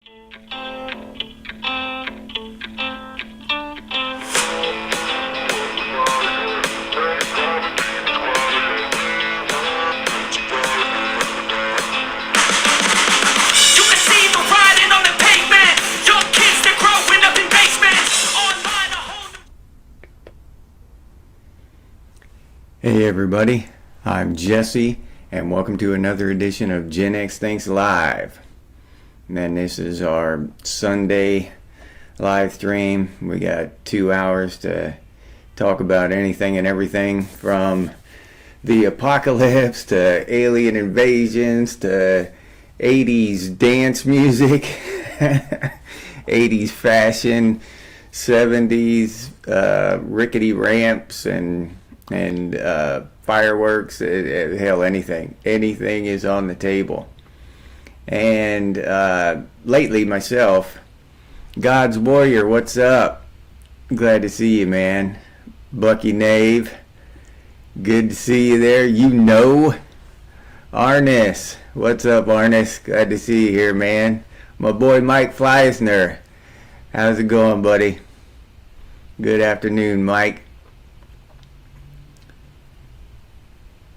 Hey everybody, I'm Jesse, and welcome to another edition of Gen X Thinks Live. And then this is our Sunday live stream. We got 2 hours to talk about anything and everything from the apocalypse to alien invasions to 80s dance music, 80s fashion, 70s rickety ramps and fireworks, hell, anything is on the table. And lately myself, God's Warrior, what's up? Glad to see you, man. Bucky Nave, good to see you there. Arnis, what's up, Arnis? Glad to see you here, man. My boy Mike Fleisner, how's it going, buddy? Good afternoon, Mike.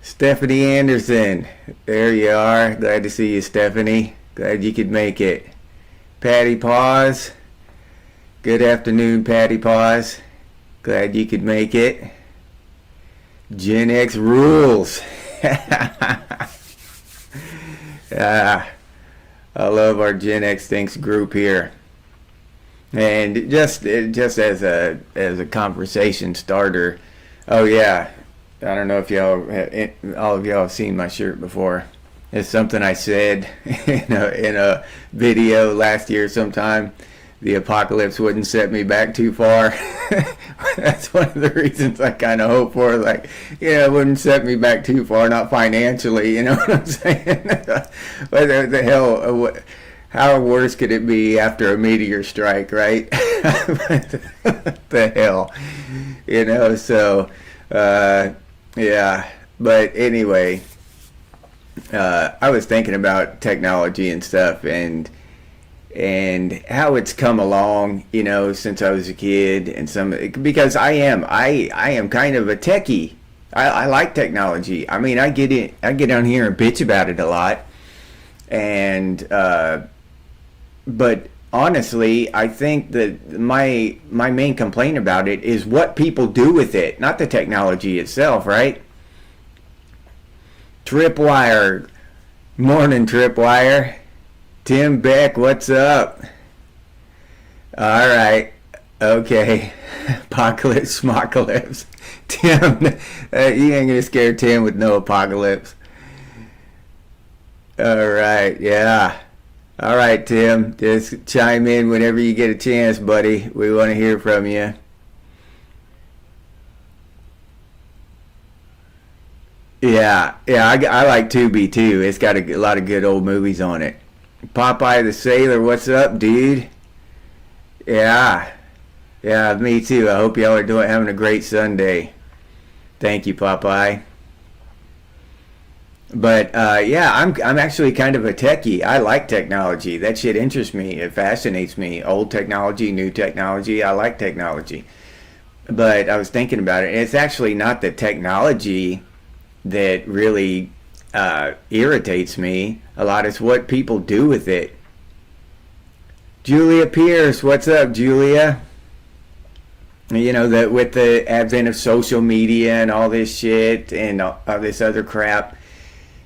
Stephanie Anderson, there you are. Glad to see you, Stephanie. Glad you could make it. Patty Paws, good afternoon, Patty Paws. Glad you could make it. Gen X rules. I love our Gen X Thinks group here. And just as a conversation starter, oh yeah, I don't know if all of y'all have seen my shirt before. It's something I said in a video last year sometime. The apocalypse wouldn't set me back too far. That's one of the reasons I kind of hope for. Like, it wouldn't set me back too far, not financially. You know what I'm saying? What the hell? How worse could it be after a meteor strike, right? The hell, So. Yeah, but anyway, I was thinking about technology and stuff and how it's come along, since I was a kid, and because I am kind of a techie. I like technology. I mean, I get on here and bitch about it a lot, and but honestly, I think that my main complaint about it is what people do with it, not the technology itself, right? Tripwire, morning Tripwire. Tim Beck, what's up? All right, okay. Apocalypse, smocalypse. Tim, you ain't gonna scare Tim with no apocalypse. All right, yeah. All right, Tim, just chime in whenever you get a chance, buddy. We want to hear from you. Yeah, I like Tubi too. It's got a lot of good old movies on it. Popeye the Sailor, what's up, dude? Yeah, me too. I hope y'all are having a great Sunday. Thank you, Popeye. But yeah, I'm actually kind of a techie. I like technology. That shit interests me. It fascinates me. Old technology, new technology. I like technology. But I was thinking about it, and it's actually not the technology that really irritates me a lot. It's what people do with it. Julia Pierce, what's up, Julia? That with the advent of social media and all this shit and all this other crap.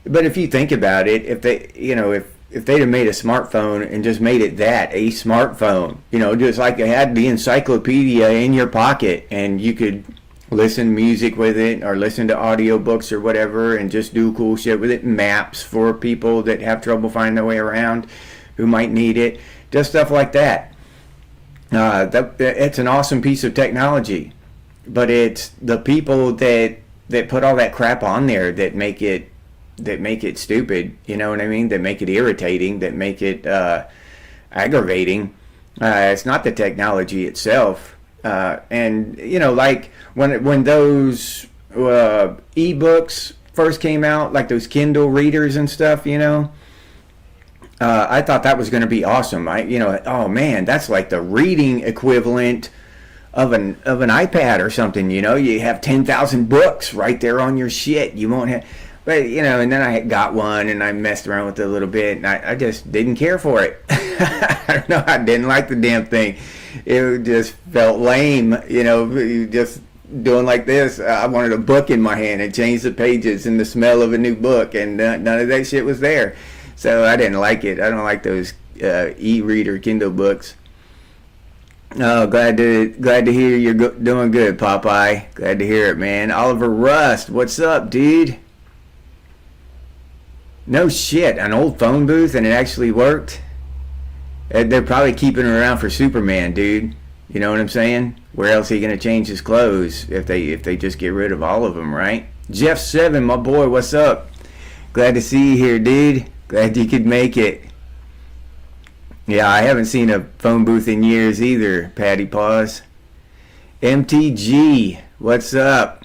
But if you think about it, if they'd have made a smartphone and just made it a smartphone, just like they had the encyclopedia in your pocket and you could listen to music with it or listen to audiobooks or whatever and just do cool shit with it, maps for people that have trouble finding their way around who might need it, just stuff like that. It's an awesome piece of technology, but it's the people that put all that crap on there that make it stupid, you know what I mean? That make it irritating, that make it aggravating. It's not the technology itself. And like when those ebooks first came out, like those Kindle readers and stuff, I thought that was going to be awesome. Oh man, that's like the reading equivalent of an iPad or something. You have 10,000 books right there on your shit. You won't have, but and then I got one and I messed around with it a little bit, and I just didn't care for it. I don't know. I didn't like the damn thing. It just felt lame. Just doing like this. I wanted a book in my hand and change the pages and the smell of a new book, and none of that shit was there. So I didn't like it. I don't like those e-reader Kindle books. Oh, glad to hear you're doing good, Popeye. Glad to hear it, man. Oliver Rust, what's up, dude? No shit, an old phone booth and it actually worked. They're probably keeping it around for Superman, dude. You know what I'm saying? Where else are he gonna change his clothes if they just get rid of all of them, right? Jeff 7, my boy, what's up? Glad to see you here, dude. Glad you could make it. Yeah, I haven't seen a phone booth in years either, Patty Paws. MTG, what's up?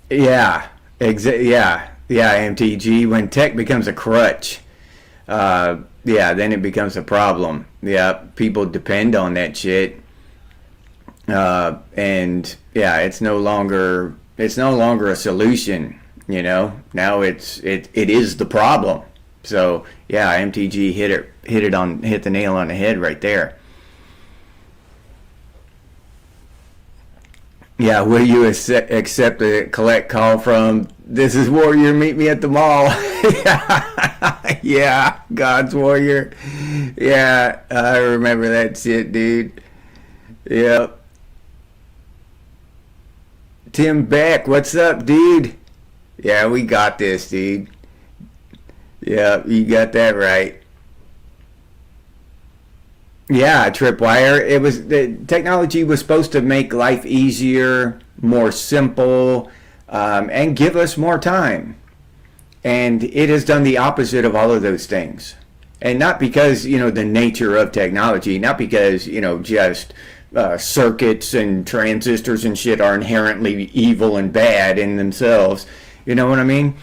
Yeah, yeah, MTG. When tech becomes a crutch, then it becomes a problem. Yeah, people depend on that shit, and yeah, it's no longer a solution. Now it is the problem. So yeah, MTG hit the nail on the head right there. Yeah, will you accept a collect call from This is Warrior, meet me at the mall? Yeah, God's Warrior. Yeah, I remember that shit, dude. Yep. Tim Beck, what's up, dude? Yeah, we got this, dude. Yeah, you got that right. Yeah, Tripwire. The technology was supposed to make life easier, more simple, and give us more time. And it has done the opposite of all of those things. And not because, the nature of technology, not because, just circuits and transistors and shit are inherently evil and bad in themselves. You know what I mean?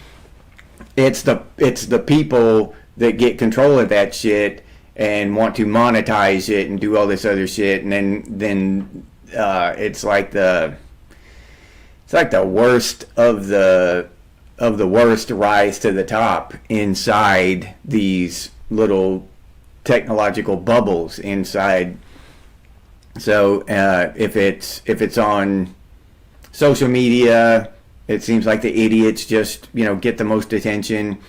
It's the people that get control of that shit and want to monetize it and do all this other shit, and then it's like the worst of the worst rise to the top inside these little technological bubbles inside. So if it's on social media, it seems like the idiots just get the most attention.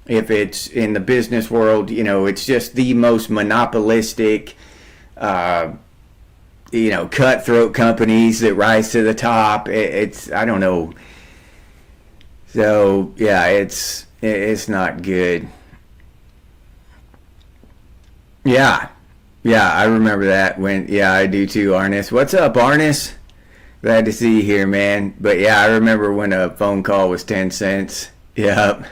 If it's in the business world, it's just the most monopolistic, cutthroat companies that rise to the top. I don't know. So yeah, it's not good. Yeah, I remember that I do too, Arnis. What's up, Arnis? Glad to see you here, man. But yeah, I remember when a phone call was 10 cents. Yep.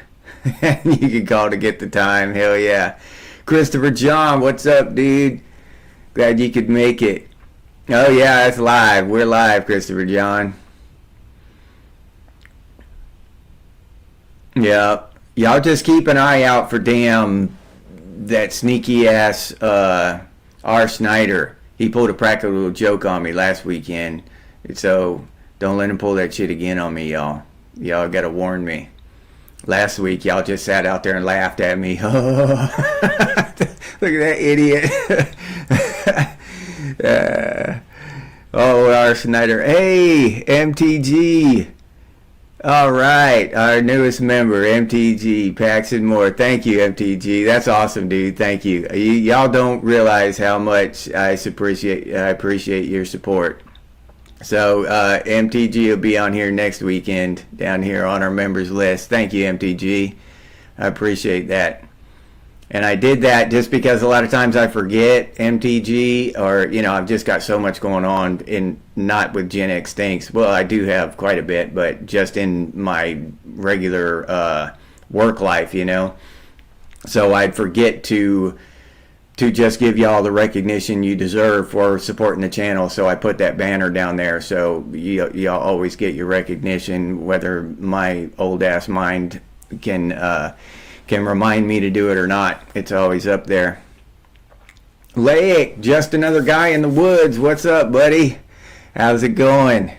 You could call to get the time. Hell yeah. Christopher John, what's up, dude? Glad you could make it. Oh yeah, it's live. We're live, Christopher John. Yep. Y'all just keep an eye out for that sneaky ass R. Snyder. He pulled a practical joke on me last weekend. So don't let him pull that shit again on me, y'all. Y'all gotta warn me. Last week, y'all just sat out there and laughed at me. Look at that idiot. R. Snyder. Hey, MTG. All right, our newest member, MTG, Paxton Moore. Thank you, MTG. That's awesome, dude. Thank you. Y'all don't realize how much I appreciate your support. So MTG will be on here next weekend, down here on our members list. Thank you, MTG. I appreciate that. And I did that just because a lot of times I forget MTG, or I've just got so much going on not with Gen X Thinks. Well, I do have quite a bit, but just in my regular work life, So I'd forget to just give y'all the recognition you deserve for supporting the channel. So I put that banner down there, so y'all always get your recognition, whether my old ass mind can remind me to do it or not. It's always up there. Lake, just another guy in the woods. What's up, buddy? How's it going?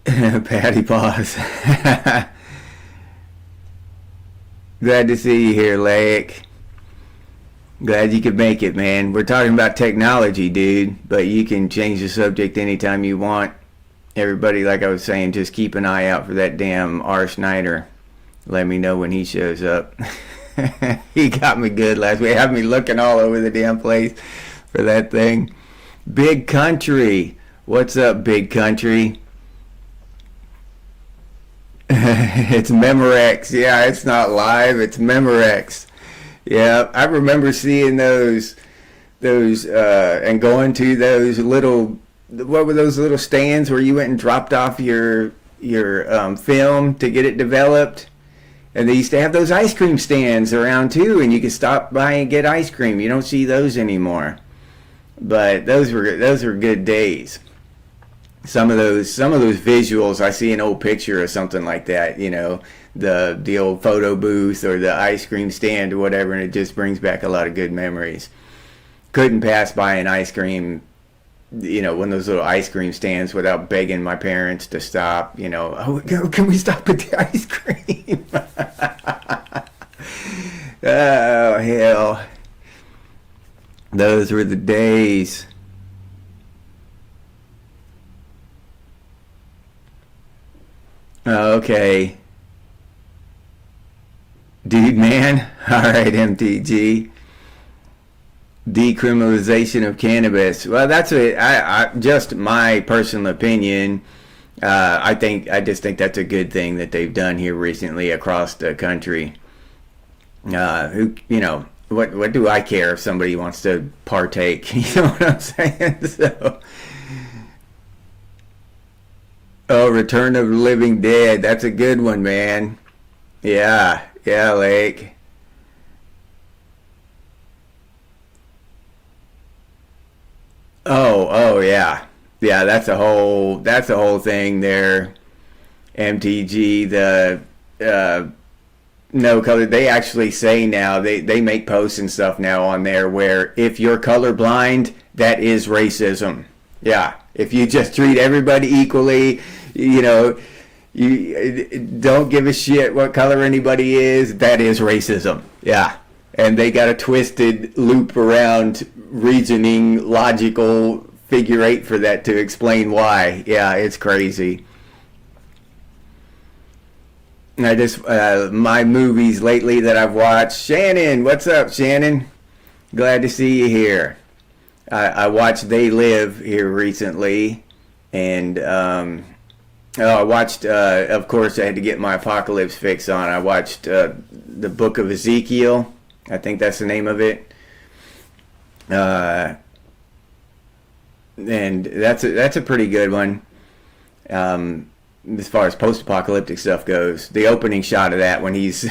Patty Paws. Glad to see you here, Lake. Glad you could make it, man. We're talking about technology, dude, but you can change the subject anytime you want. Everybody, like I was saying, just keep an eye out for that damn R. Schneider. Let me know when he shows up. He got me good last week. Had me looking all over the damn place for that thing. Big Country. What's up, Big Country? It's Memorex. Yeah, it's not live. It's Memorex. Yeah, I remember seeing those, and going to those little, what were those little stands where you went and dropped off your film to get it developed? And they used to have those ice cream stands around too, and you could stop by and get ice cream. You don't see those anymore, but those were good days. Some of those visuals, I see an old picture or something like that, you know, the old photo booth or the ice cream stand or whatever, and it just brings back a lot of good memories. Couldn't pass by an ice cream, you know, one of those little ice cream stands without begging my parents to stop, you know. Oh, can we stop at the ice cream? Oh, hell. Those were the days. Okay. Dude, man. All right, MTG. Decriminalization of cannabis. Well, that's just my personal opinion. I just think that's a good thing that they've done here recently across the country. What do I care if somebody wants to partake? You know what I'm saying? So, oh, Return of the Living Dead. That's a good one, man. Yeah, Lake. Oh, yeah. Yeah, that's a whole thing there. MTG, uh, no color. They actually say now, they make posts and stuff now on there where if you're colorblind, that is racism. Yeah. If you just treat everybody equally, you know, you don't give a shit what color anybody is, that is racism. Yeah. And they got a twisted loop around reasoning, logical figure eight for that to explain why. Yeah, it's crazy. I just, my movies lately that I've watched. Shannon, what's up, Shannon? Glad to see you here. I watched They Live here recently, and I watched, of course, I had to get my apocalypse fix on. I watched the Book of Ezekiel. I think that's the name of it. And that's a pretty good one. As far as post-apocalyptic stuff goes, the opening shot of that when he's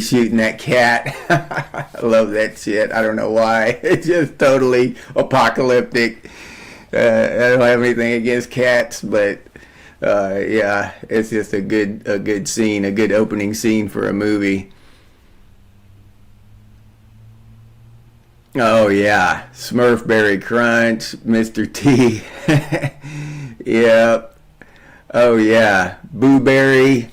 shooting that cat, I love that shit. I don't know why. It's just totally apocalyptic. I don't have anything against cats, but yeah, it's just a good scene, a good opening scene for a movie. Oh yeah, Smurfberry Crunch, Mr. T. Yep. Oh yeah, Booberry.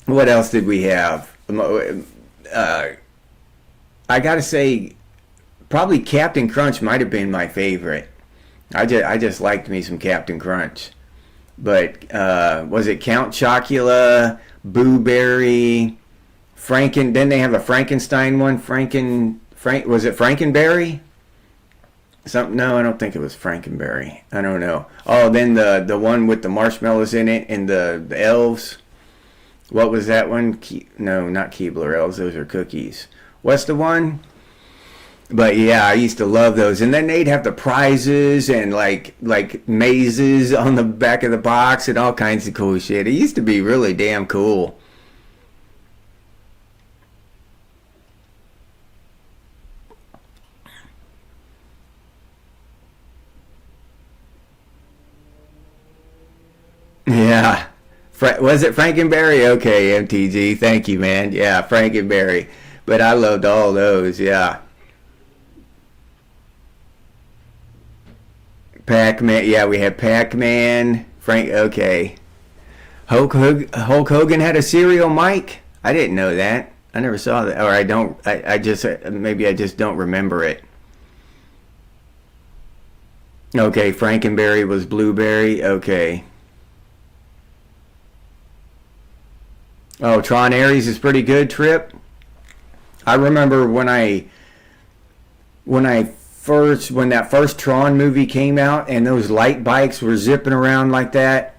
What else did we have? I gotta say, probably Captain Crunch might have been my favorite. I just liked me some Captain Crunch. But was it Count Chocula, Booberry, Then they have a Frankenstein one. Was it Frankenberry? No, I don't think it was Frankenberry. I don't know. Oh, then the one with the marshmallows in it and the elves. What was that one? No, not Keebler elves. Those are cookies. What's the one? But yeah, I used to love those. And then they'd have the prizes and like mazes on the back of the box and all kinds of cool shit. It used to be really damn cool. Yeah. Was it Frankenberry? Okay, MTG. Thank you, man. Yeah, Frankenberry. But I loved all those. Yeah. Pac-Man. Yeah, we had Pac-Man. Frank. Okay. Hulk Hogan had a cereal mic. I didn't know that. I never saw that. Or I don't. I just maybe I just don't remember it. Okay, Frankenberry was Blueberry. Okay. Oh, Tron Ares is pretty good. Trip. I remember when that first Tron movie came out and those light bikes were zipping around like that.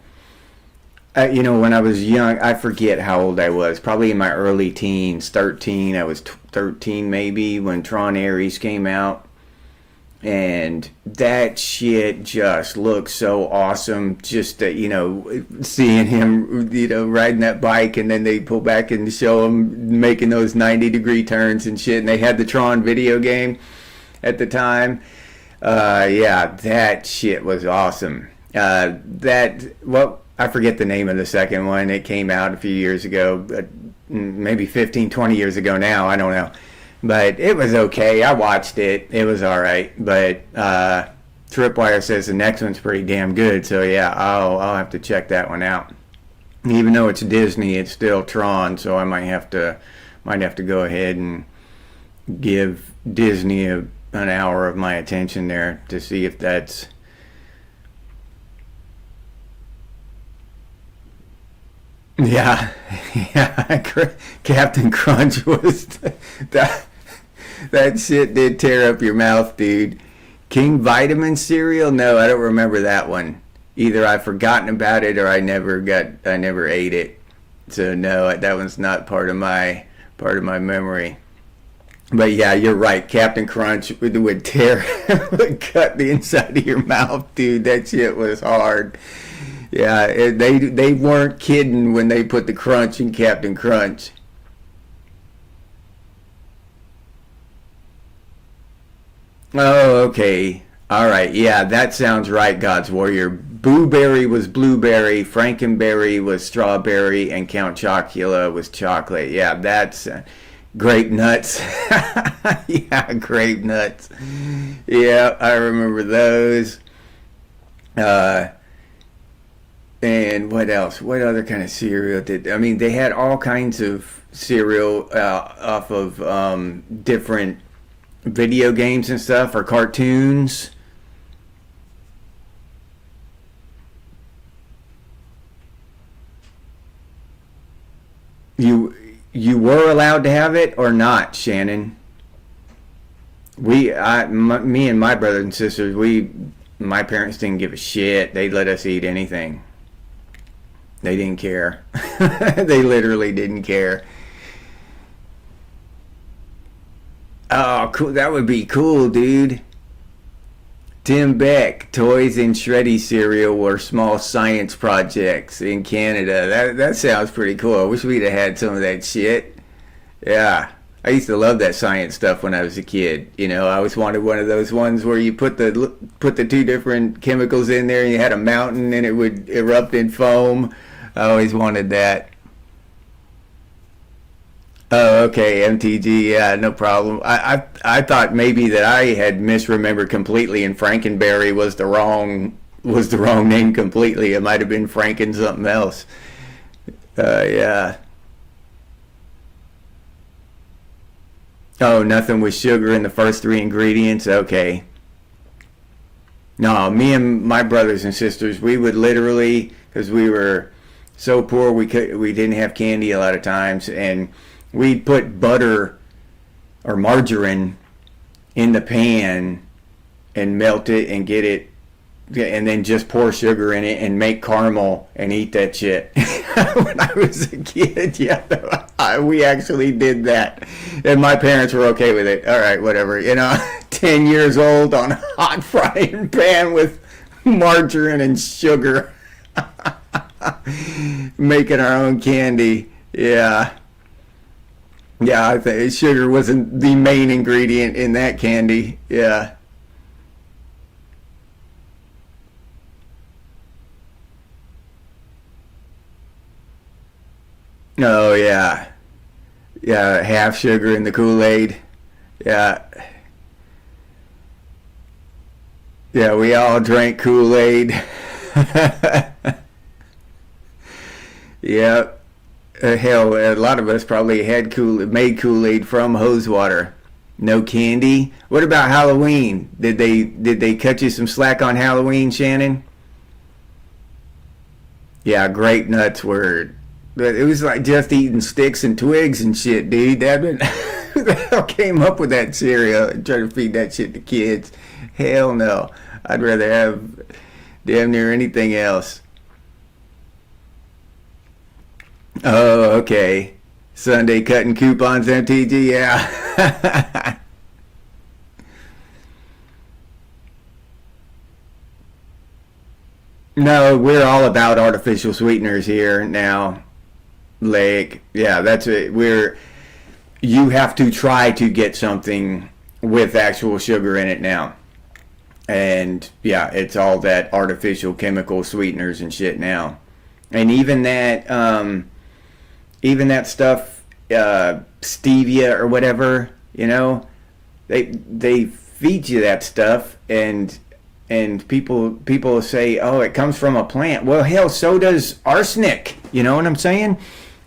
When I was young, I forget how old I was. Probably in my early teens, 13. I was 13 maybe when Tron Ares came out. And that shit just looks so awesome. Just seeing him, riding that bike, and then they pull back and show him making those 90-degree turns and shit. And they had the Tron video game at the time. Yeah, that shit was awesome. I forget the name of the second one. It came out a few years ago, maybe 15, 20 years ago now. I don't know. But it was okay. I watched it. It was all right. But Tripwire says the next one's pretty damn good. So yeah, I'll have to check that one out. Even though it's Disney, it's still Tron. So I might have to go ahead and give Disney an hour of my attention there to see if that's. Yeah, yeah. Captain Crunch was that. That shit did tear up your mouth, dude. King Vitamin cereal? No, I don't remember that one. Either I've forgotten about it or I never ate it. So no, that one's not part of my memory. But yeah, you're right. Captain Crunch would would cut the inside of your mouth, dude. That shit was hard. Yeah, they weren't kidding when they put the crunch in Captain Crunch. Oh, okay. All right. Yeah, that sounds right, God's Warrior. Booberry was blueberry, Frankenberry was strawberry, and Count Chocula was chocolate. Yeah, that's grape nuts. Yeah, grape nuts. Yeah, I remember those. Uh, and what else? What other kind of cereal they had all kinds of cereal off of different video games and stuff, or cartoons. You were allowed to have it or not, Shannon? Me and my brothers and sisters, my parents didn't give a shit. They let us eat anything. They didn't care. They literally didn't care. Oh, cool. That would be cool, dude. Tim Beck, toys and Shreddy cereal were small science projects in Canada. That sounds pretty cool. I wish we'd have had some of that shit. Yeah. I used to love that science stuff when I was a kid. I always wanted one of those ones where you put the two different chemicals in there and you had a mountain and it would erupt in foam. I always wanted that. Oh, okay, MTG. Yeah, no problem. I thought maybe that I had misremembered completely, and Frankenberry was the wrong name completely. It might have been Franken something else. Yeah. Oh, nothing with sugar in the first three ingredients. Okay. No, me and my brothers and sisters, we would literally, because we were so poor, we didn't have candy a lot of times, and we'd put butter or margarine in the pan and melt it and get it, and then just pour sugar in it and make caramel and eat that shit. When I was a kid, yeah, we actually did that. And my parents were okay with it. All right, whatever. 10 years old on a hot frying pan with margarine and sugar. Making our own candy. Yeah. Yeah, I think sugar wasn't the main ingredient in that candy. Yeah. Oh yeah, yeah. Half sugar in the Kool-Aid. Yeah, yeah. We all drank Kool-Aid. Yeah. Hell, a lot of us probably had made Kool-Aid from hose water. No candy. What about Halloween? Did they cut you some slack on Halloween, Shannon? Yeah, grape nuts were. It was like just eating sticks and twigs and shit, dude. Who the hell came up with that cereal and try to feed that shit to kids? Hell no. I'd rather have damn near anything else. Oh, okay. Sunday cutting coupons, MTG, yeah. No, we're all about artificial sweeteners here now. Like, yeah, that's it. You have to try to get something with actual sugar in it now. And yeah, it's all that artificial chemical sweeteners and shit now. And even that stuff, stevia or whatever, they feed you that stuff, and people say, oh, it comes from a plant. Well, hell, so does arsenic. You know what I'm saying?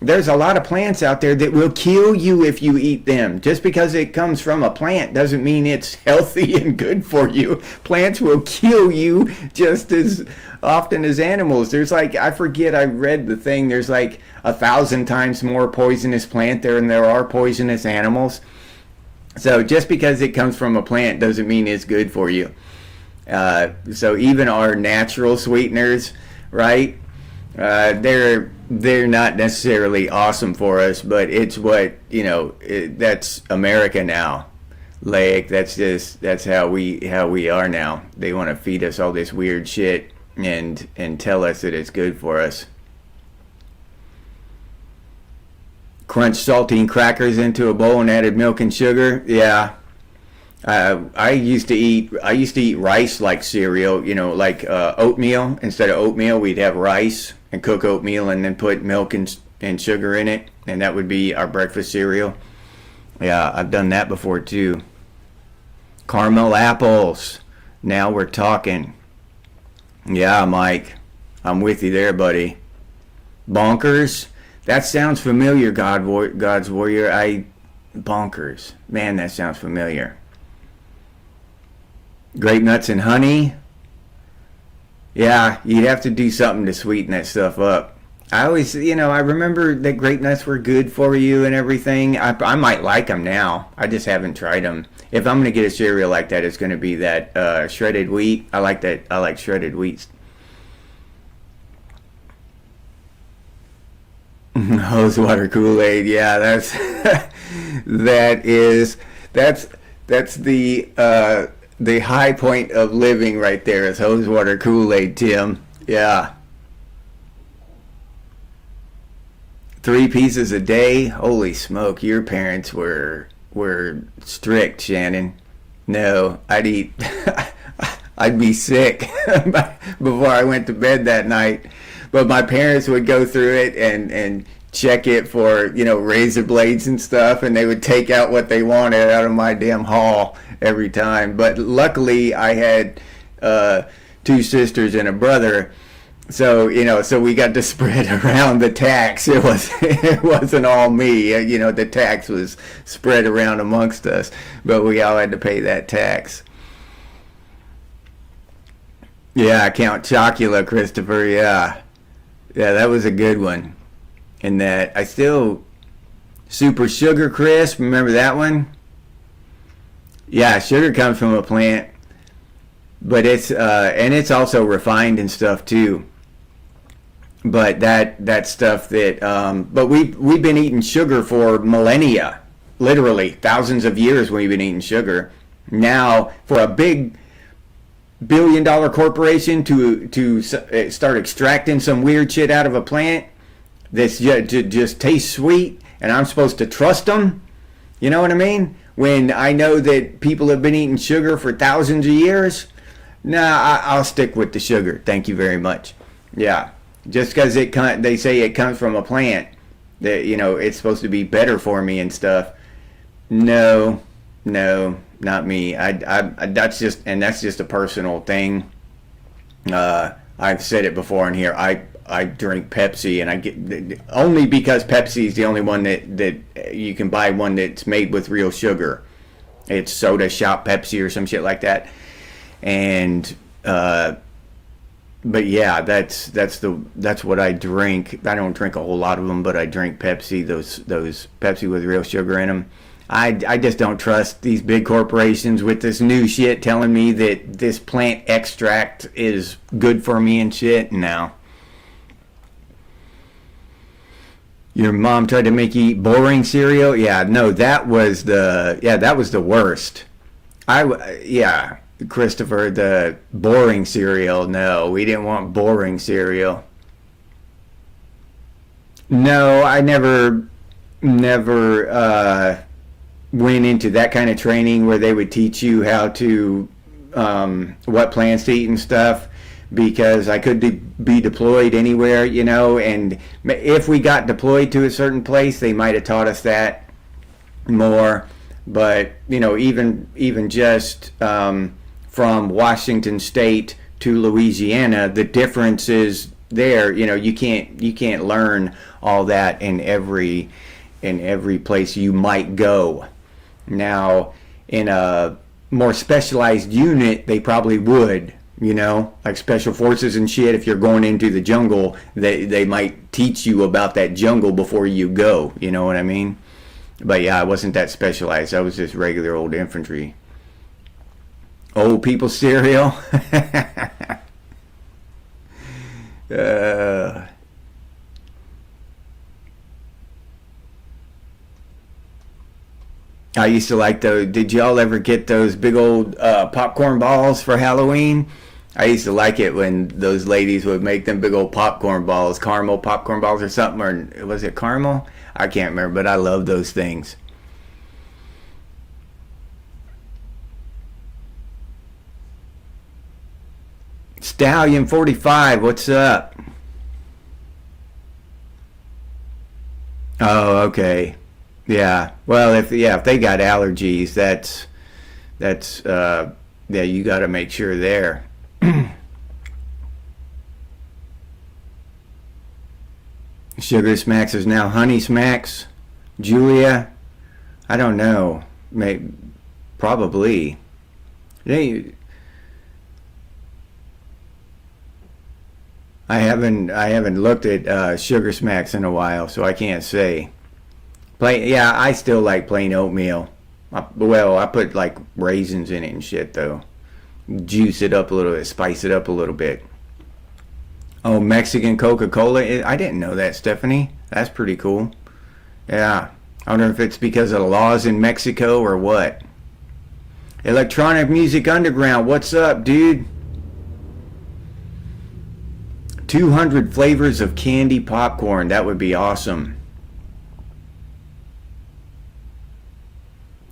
There's a lot of plants out there that will kill you if you eat them. Just because it comes from a plant doesn't mean it's healthy and good for you. Plants will kill you just as often as animals. There's like, I forget, I read the thing, there's like 1,000 times more poisonous plant there than there are poisonous animals. So just because it comes from a plant doesn't mean it's good for you. So even our natural sweeteners, right? They're not necessarily awesome for us, but it's what that's America now. Like that's how we are now. They want to feed us all this weird shit and tell us that it's good for us. Crunch saltine crackers into a bowl and added milk and sugar. Yeah. I used to eat rice like cereal, like oatmeal. Instead of oatmeal, we'd have rice and cook oatmeal and then put milk and sugar in it, and that would be our breakfast cereal. Yeah, I've done that before too. Caramel apples. Now we're talking. Yeah, Mike, I'm with you there, buddy. Bonkers. That sounds familiar, God's warrior. Bonkers. Man, that sounds familiar. Grape nuts and honey. Yeah, you'd have to do something to sweeten that stuff up. I always, I remember that grape nuts were good for you and everything. I might like them now. I just haven't tried them. If I'm going to get a cereal like that, it's going to be that shredded wheat. I like that. I like shredded wheat. Hose water Kool-Aid. Yeah, that's the high point of living right there is hose water Kool-Aid, Tim. Yeah. 3 pieces a day? Holy smoke, your parents were strict, Shannon. No, I'd be sick before I went to bed that night. But my parents would go through it and check it for, razor blades and stuff, and they would take out what they wanted out of my damn haul every time. But luckily I had 2 sisters and a brother, so so we got to spread around the tax. It wasn't all me. The tax was spread around amongst us, but we all had to pay that tax. Yeah, Count Chocula, Christopher. Yeah, that was a good one. And that I still Super Sugar Crisp. Remember that one? Yeah, sugar comes from a plant, but it's also refined and stuff too. But that stuff but we've been eating sugar for millennia, literally thousands of years. We've been eating sugar. Now for a big billion-dollar corporation to start extracting some weird shit out of a plant that just tastes sweet, and I'm supposed to trust them. You know what I mean? When I know that people have been eating sugar for thousands of years, I'll stick with the sugar. Thank you very much. Yeah, just because they say it comes from a plant that, it's supposed to be better for me and stuff. No, no, not me. That's just a personal thing. I've said it before in here. I drink Pepsi, and I get only because Pepsi is the only one that you can buy one that's made with real sugar. It's Soda Shop Pepsi or some shit like that. And but yeah, that's what I drink. I don't drink a whole lot of them, but I drink Pepsi. Those Pepsi with real sugar in them. I just don't trust these big corporations with this new shit telling me that this plant extract is good for me and shit. No. Your mom tried to make you eat boring cereal? Yeah, no, that was the worst. Yeah, Christopher, the boring cereal. No, we didn't want boring cereal. No, I never went into that kind of training where they would teach you how to what plants to eat and stuff, because I could be deployed anywhere, and if we got deployed to a certain place, they might have taught us that more. But even just from Washington State to Louisiana, the difference is there. You can't learn all that in every place you might go. Now, in a more specialized unit, they probably would, like special forces and shit. If you're going into the jungle, they might teach you about that jungle before you go. You know what I mean? But yeah, I wasn't that specialized. I was just regular old infantry. Old people cereal. uh, I used to like those. Did y'all ever get those big old popcorn balls for Halloween? I used to like it when those ladies would make them big old popcorn balls, caramel popcorn balls or something, or was it caramel? I can't remember, but I love those things. Stallion 45, what's up? Oh, okay. Yeah. Well, if they got allergies, that's yeah, you got to make sure there. Sugar Smacks is now Honey Smacks. Julia, I don't know. Maybe, probably. They, I haven't looked at Sugar Smacks in a while, so I can't say. Yeah, I still like plain oatmeal. Well, I put like raisins in it and shit though. Juice it up a little bit, spice it up a little bit. Oh, Mexican Coca-Cola. I didn't know that, Stephanie. That's pretty cool. Yeah. I wonder if it's because of the laws in Mexico or what. Electronic Music Underground. What's up, dude? 200 flavors of candy popcorn. That would be awesome.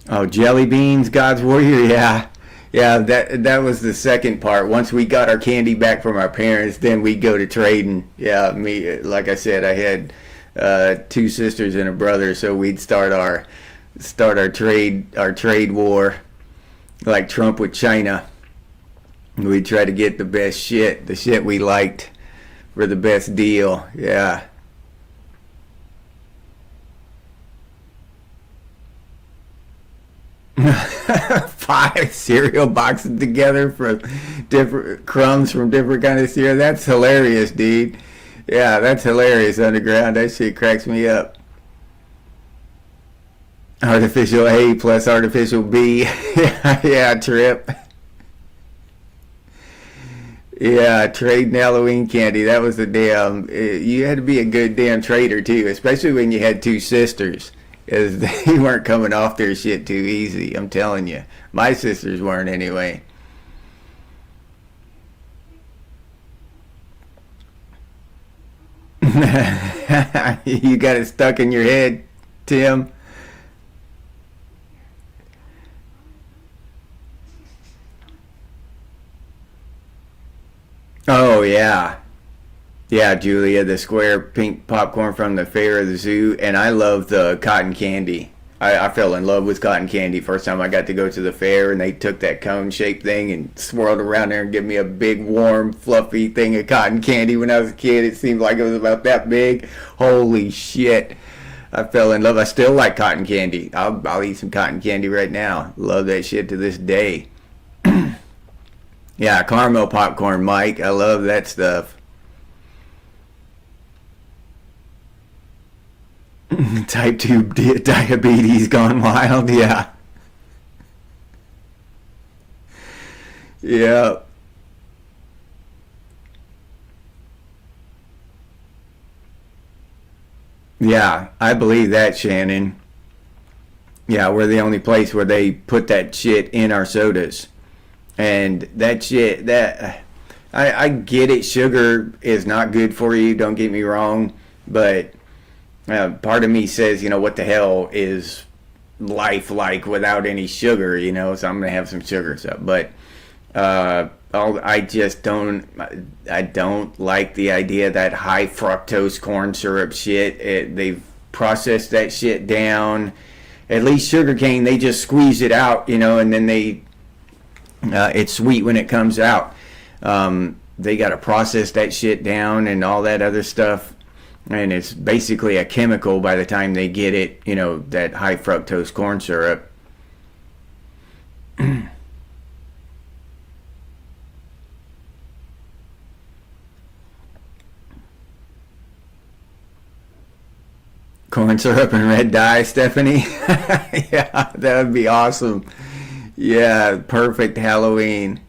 Oh, jelly beans, God's Warrior. Yeah. Yeah, that was the second part. Once we got our candy back from our parents, then we go to trading. Yeah, me, like I said, I had two sisters and a brother, so we'd start our trade war like Trump with China. We'd try to get the best shit, the shit we liked for the best deal. Yeah. 5 cereal boxes together from different crumbs from different kind of cereal. That's hilarious, dude. Yeah, that's hilarious, Underground. That shit cracks me up. Artificial A plus artificial B. Yeah, yeah, Trip. Yeah, trading Halloween candy. That was a damn. You had to be a good damn trader too, especially when you had two sisters, as they weren't coming off their shit too easy. I'm telling you, my sisters weren't anyway. You got it stuck in your head, Tim. Oh yeah, Yeah, Julia, the square pink popcorn from the fair or the zoo, and I love the cotton candy. I fell in love with cotton candy first time I got to go to the fair, and they took that cone shaped thing and swirled around there and gave me a big, warm, fluffy thing of cotton candy. When I was a kid, it seemed like it was about that big. Holy shit. I fell in love. I still like cotton candy. I'll eat some cotton candy right now. Love that shit to this day. Yeah, caramel popcorn, Mike. I love that stuff. Type 2 diabetes gone wild. Yeah. Yeah. Yeah, I believe that, Shannon. Yeah, we're the only place where they put that shit in our sodas. And that shit, I get it. Sugar is not good for you. Don't get me wrong. But part of me says, what the hell is life like without any sugar, So I'm going to have some sugar. But I just don't. I don't like the idea that high fructose corn syrup shit. They've processed that shit down. At least sugarcane, they just squeeze it out, and then it's sweet when it comes out. They got to process that shit down and all that other stuff, and it's basically a chemical by the time they get it. That high fructose corn syrup. Corn syrup and red dye, Stephanie. Yeah, that would be awesome. Yeah, perfect Halloween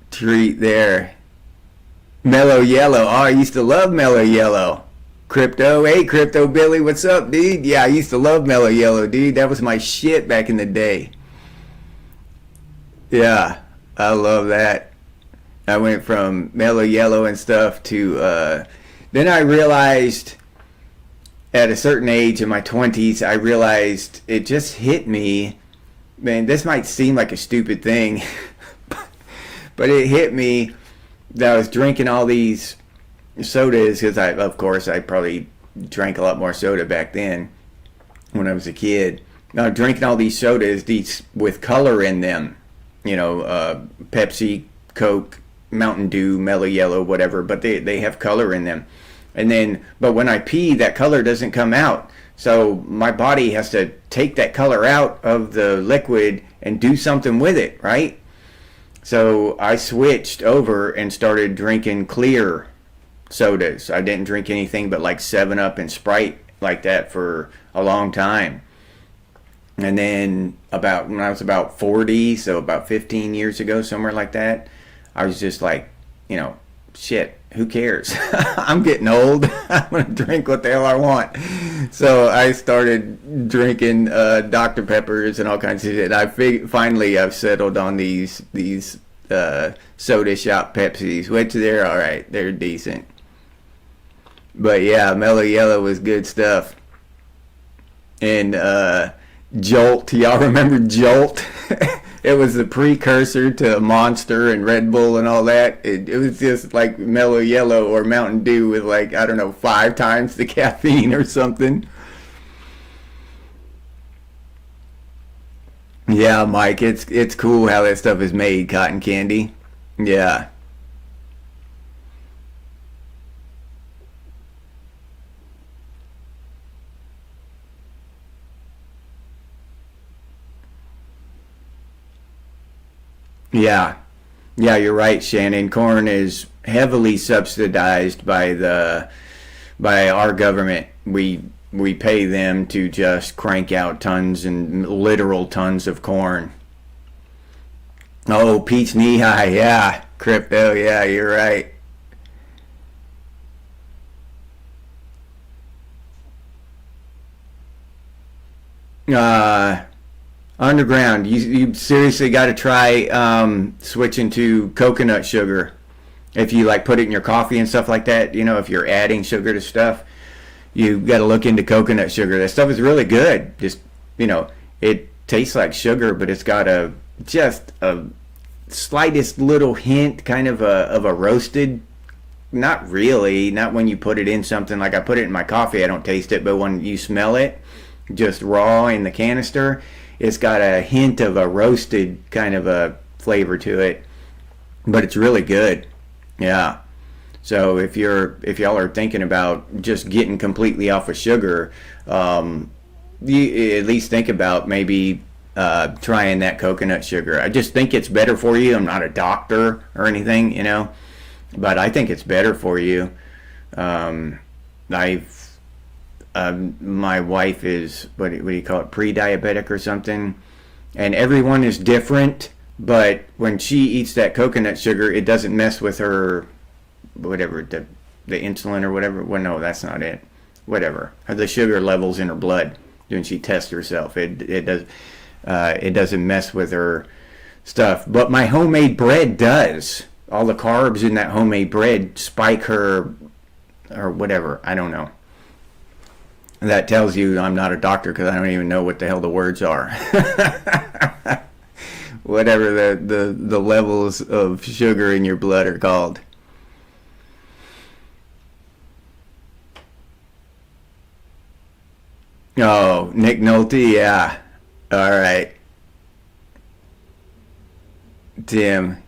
treat there. Mellow Yellow. Oh, I used to love Mellow Yellow. Crypto. Hey, Crypto Billy, what's up, dude? Yeah, I used to love Mellow Yellow, dude. That was my shit back in the day. Yeah, I love that. I went from Mellow Yellow and stuff to, then I realized at a certain age in my 20s, I realized it just hit me. Man, this might seem like a stupid thing, but it hit me that I was drinking all these sodas because of course, I probably drank a lot more soda back then when I was a kid. Now, drinking all these sodas, these with color in them, Pepsi, Coke, Mountain Dew, Mellow Yellow, whatever, but they have color in them. And then, but when I pee, that color doesn't come out. So my body has to take that color out of the liquid and do something with it, right? So I switched over and started drinking clear sodas. I didn't drink anything but like 7 Up and Sprite like that for a long time. And then when I was about 40, so about 15 years ago, somewhere like that, I was just like, shit, who cares? I'm getting old. I'm going to drink what the hell I want. So I started drinking Dr. Peppers and all kinds of shit. Finally I've settled on these soda shop Pepsis, which they're all right. They're decent. But yeah, Mellow Yellow was good stuff. And Jolt, y'all remember Jolt? It was the precursor to Monster and Red Bull and all that. It was just like Mellow Yellow or Mountain Dew with like, I don't know, 5 times the caffeine or something. Yeah, Mike, it's cool how that stuff is made, cotton candy. Yeah. Yeah. Yeah, you're right, Shannon. Corn is heavily subsidized by our government. We pay them to just crank out tons and literal tons of corn. Oh, Peach Knee High, yeah. Crypto, yeah, you're right. Uh, Underground, you seriously got to try switching to coconut sugar. If you like put it in your coffee and stuff like that, if you're adding sugar to stuff, you got to look into coconut sugar. That stuff is really good. Just it tastes like sugar, but it's got just a slightest little hint, kind of a roasted not really. Not when you put it in something. Like I put it in my coffee, I don't taste it. But when you smell it, just raw in the canister, it's got a hint of a roasted kind of a flavor to it. But it's really good. Yeah. So if y'all are thinking about just getting completely off of sugar, you at least think about maybe trying that coconut sugar. I just think it's better for you. I'm not a doctor or anything, but I think it's better for you. I've my wife is what do you call it, pre-diabetic or something, and everyone is different. But when she eats that coconut sugar, it doesn't mess with her, whatever, the insulin or whatever. Well, no, that's not it. Whatever, the sugar levels in her blood when she tests herself. It doesn't mess with her stuff. But my homemade bread does. All the carbs in that homemade bread spike her, or whatever. I don't know. That tells you I'm not a doctor because I don't even know what the hell the words are. Whatever the levels of sugar in your blood are called. Oh, Nick Nolte, yeah. All right. Tim.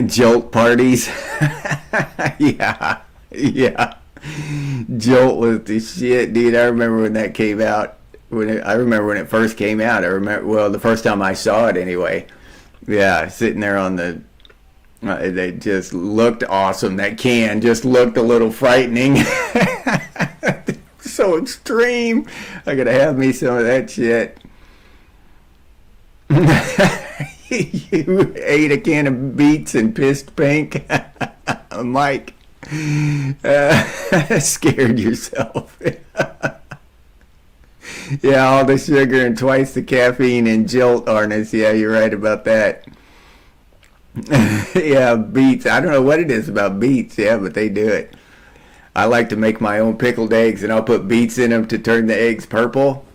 Jolt parties. Yeah. Yeah. Jolt was the shit, dude. I remember when that came out. I remember when it first came out. I remember, well, the first time I saw it anyway. Yeah, sitting there on the. They just looked awesome. That can just looked a little frightening. So extreme. I gotta have me some of that shit. You ate a can of beets and pissed pink, Mike. Scared yourself. Yeah, all the sugar and twice the caffeine and Jolt harness. Yeah, you're right about that. Yeah, beets. I don't know what it is about beets. Yeah, but they do it. I like to make my own pickled eggs, and I'll put beets in them to turn the eggs purple.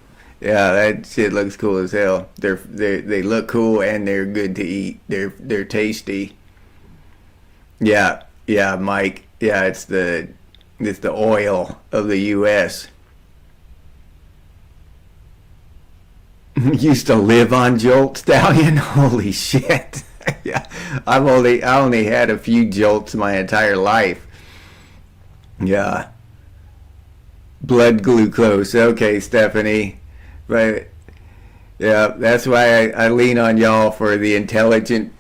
Yeah, that shit looks cool as hell. They look cool and they're good to eat. They're tasty. Yeah, yeah, Mike. Yeah, it's the oil of the U.S. Used to live on Jolt, Stallion. Holy shit. Yeah, I only had a few Jolts my entire life. Yeah. Blood glucose. Okay, Stephanie. But yeah, that's why I lean on y'all for the intelligent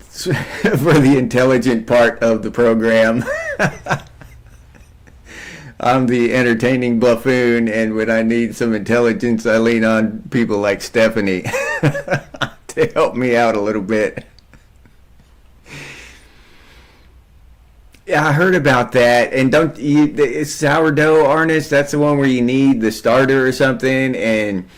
part of the program. I'm the entertaining buffoon, and when I need some intelligence, I lean on people like Stephanie to help me out a little bit. Yeah, I heard about that. And don't you, it's sourdough, Arnest? That's the one where you need the starter or something. And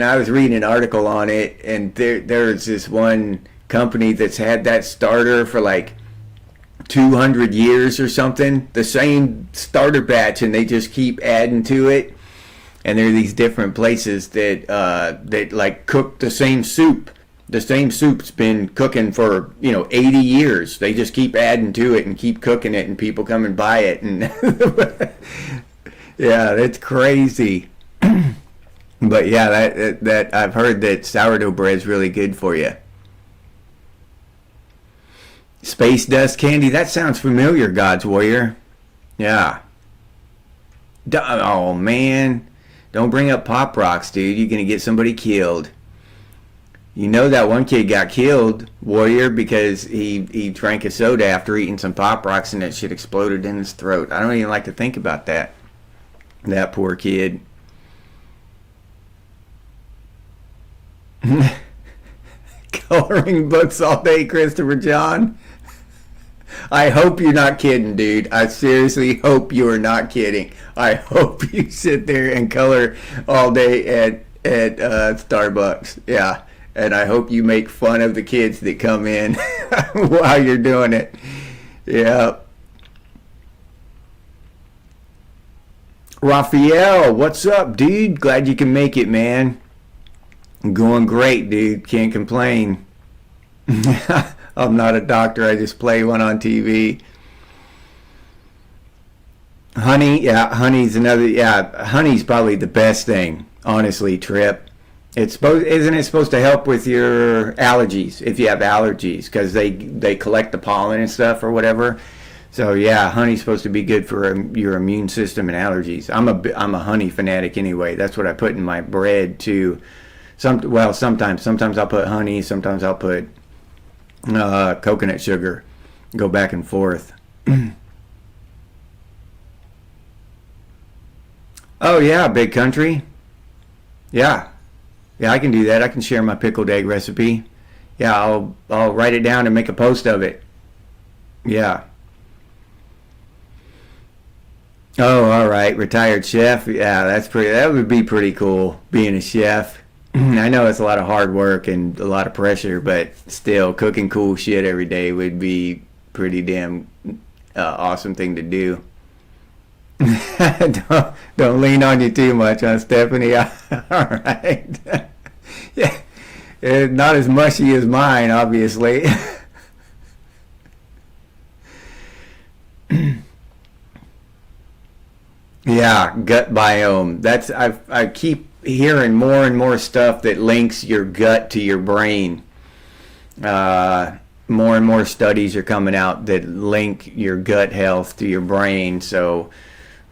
I was reading an article on it, and there's this one company that's had that starter for like 200 years or something. The same starter batch, and they just keep adding to it. And there are these different places that like cook the same soup. The same soup's been cooking for 80 years. They just keep adding to it and keep cooking it, and people come and buy it. And yeah, that's crazy. But yeah, that I've heard that sourdough bread's really good for you. Space dust candy. That sounds familiar, God's Warrior. Yeah. Oh man, don't bring up Pop Rocks, dude. You're gonna get somebody killed. You know that one kid got killed, Warrior, because he drank a soda after eating some Pop Rocks and that shit exploded in his throat. I don't even like to think about that. That poor kid. Coloring books all day, Christopher John. I hope you're not kidding, dude. I seriously hope you are not kidding. I hope you sit there and color all day at Starbucks. Yeah. And I hope you make fun of the kids that come in while you're doing it. Yeah. Raphael, what's up, dude? Glad you can make it, man. Going great, dude. Can't complain. I'm not a doctor. I just play one on TV. Honey, yeah, honey's another. Yeah, honey's probably the best thing, honestly, Trip. Isn't it supposed to help with your allergies if you have allergies because they collect the pollen and stuff or whatever. So yeah, honey's supposed to be good for your immune system and allergies. I'm a honey fanatic anyway. That's what I put in my bread too. Sometimes I'll put honey. Sometimes I'll put coconut sugar. Go back and forth. Oh yeah, big country. Yeah, yeah, I can do that. I can share my pickled egg recipe. Yeah, I'll write it down and make a post of it. Yeah. Oh, all right. Retired chef. Yeah, that would be pretty cool being a chef. I know it's a lot of hard work and a lot of pressure, but still cooking cool shit every day would be pretty damn awesome thing to do. Don't lean on you too much, huh, Stephanie? All right. Yeah, not as mushy as mine, obviously. Yeah, gut biome. I keep hearing more and more stuff that links your gut to your brain. More and more studies are coming out that link your gut health to your brain. So,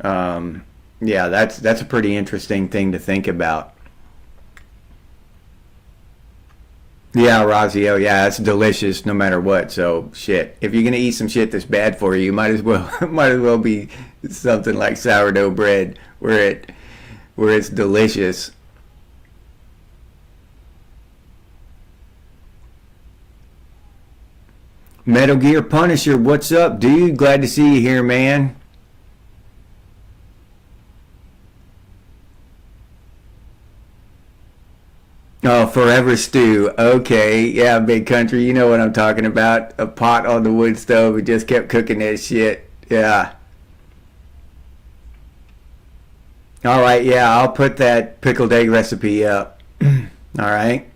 yeah, that's a pretty interesting thing to think about. Yeah, Razio. Yeah, it's delicious no matter what. So shit, if you're gonna eat some shit that's bad for you, you might as well might as well be something like sourdough bread, where it's delicious. Metal Gear Punisher, what's up, dude? Glad to see you here, man. Oh, Forever Stew. Okay, yeah, big country. You know what I'm talking about. A pot on the wood stove. It just kept cooking that shit. Yeah. All right, yeah, I'll put that pickled egg recipe up. All right.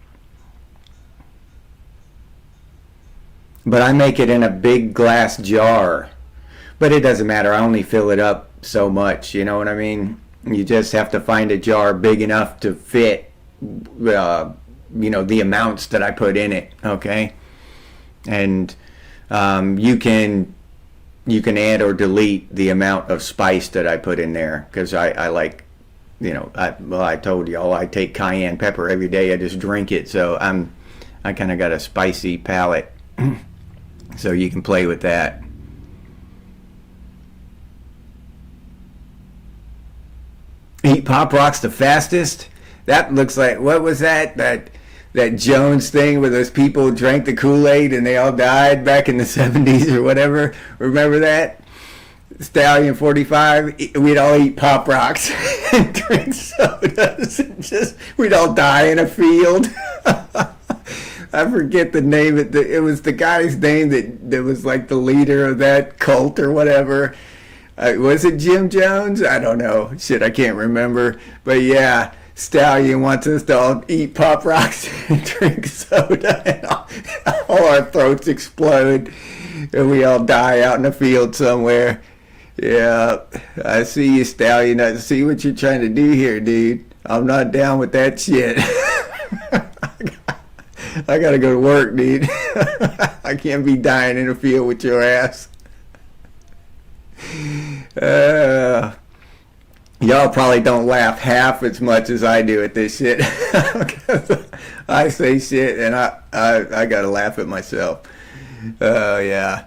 But I make it in a big glass jar. But it doesn't matter. I only fill it up so much. You know what I mean? You just have to find a jar big enough to fit, uh, the amounts that I put in it. Okay. And you can add or delete the amount of spice that I put in there because I like, I told y'all I take cayenne pepper every day. I just drink it, so I kind of got a spicy palate, so you can play with that. Eat Pop Rocks the fastest. That looks like, what was that Jones thing where those people drank the Kool-Aid and they all died back in the 70s or whatever. Remember that? Stallion 45, we'd all eat Pop Rocks and drink sodas and we'd all die in a field. I forget the name. It was the guy's name that was like the leader of that cult or whatever. Was it Jim Jones? I don't know. Shit, I can't remember. But yeah, Stallion wants us to all eat Pop Rocks and drink soda and all our throats explode and we all die out in a field somewhere. Yeah, I see you, Stallion. I see what you're trying to do here, dude. I'm not down with that shit. I gotta go to work, dude. I can't be dying in a field with your ass. Uh, Y'all probably don't laugh half as much as I do at this shit. I say shit and I gotta laugh at myself. Oh, yeah.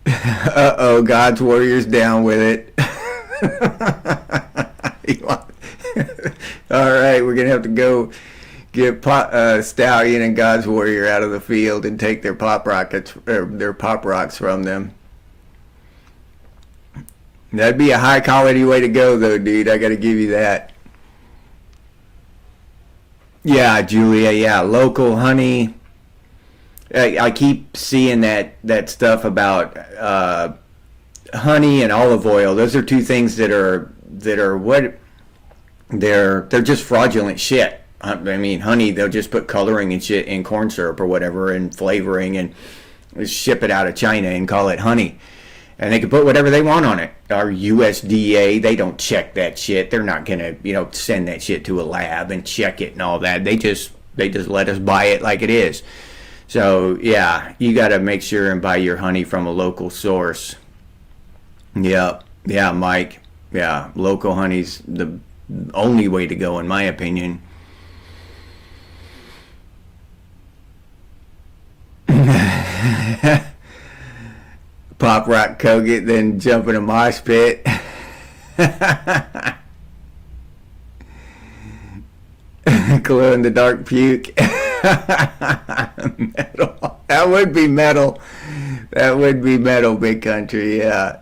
Uh-oh, God's Warrior's down with it. All right, we're gonna have to go get Stallion and God's Warrior out of the field and take their their pop rocks from them. That'd be a high quality way to go, though, dude. I gotta give you that. Yeah, Julia. Yeah, local honey. I keep seeing that stuff about honey and olive oil. Those are two things that are what they're just fraudulent shit. I mean, honey, they'll just put coloring and shit in corn syrup or whatever and flavoring and ship it out of China and call it honey. And they can put whatever they want on it. Our USDA, they don't check that shit. They're not gonna, send that shit to a lab and check it and all that. They just let us buy it like it is. So yeah, you got to make sure and buy your honey from a local source. Yep. Yeah, Mike. Yeah, local honey's the only way to go, in my opinion. Pop rock Kogut, then jump in a mosh pit. Glow in the dark puke. Metal. That would be metal. That would be metal, big country, yeah.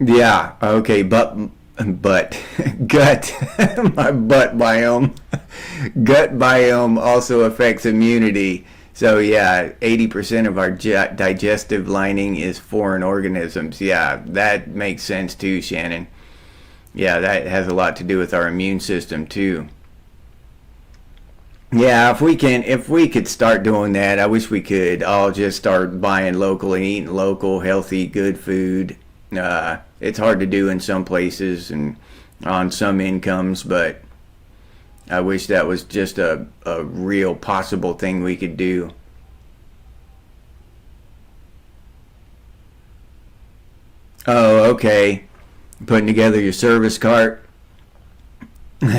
Yeah, okay, but gut, my butt biome. Gut biome also affects immunity. So yeah, 80% of our digestive lining is foreign organisms. Yeah, that makes sense too, Shannon. Yeah, that has a lot to do with our immune system too. Yeah, if we could start doing that, I wish we could all just start buying local and eating local, healthy, good food. It's hard to do in some places and on some incomes, but I wish that was just a real possible thing we could do. Oh, okay. Putting together your service cart. All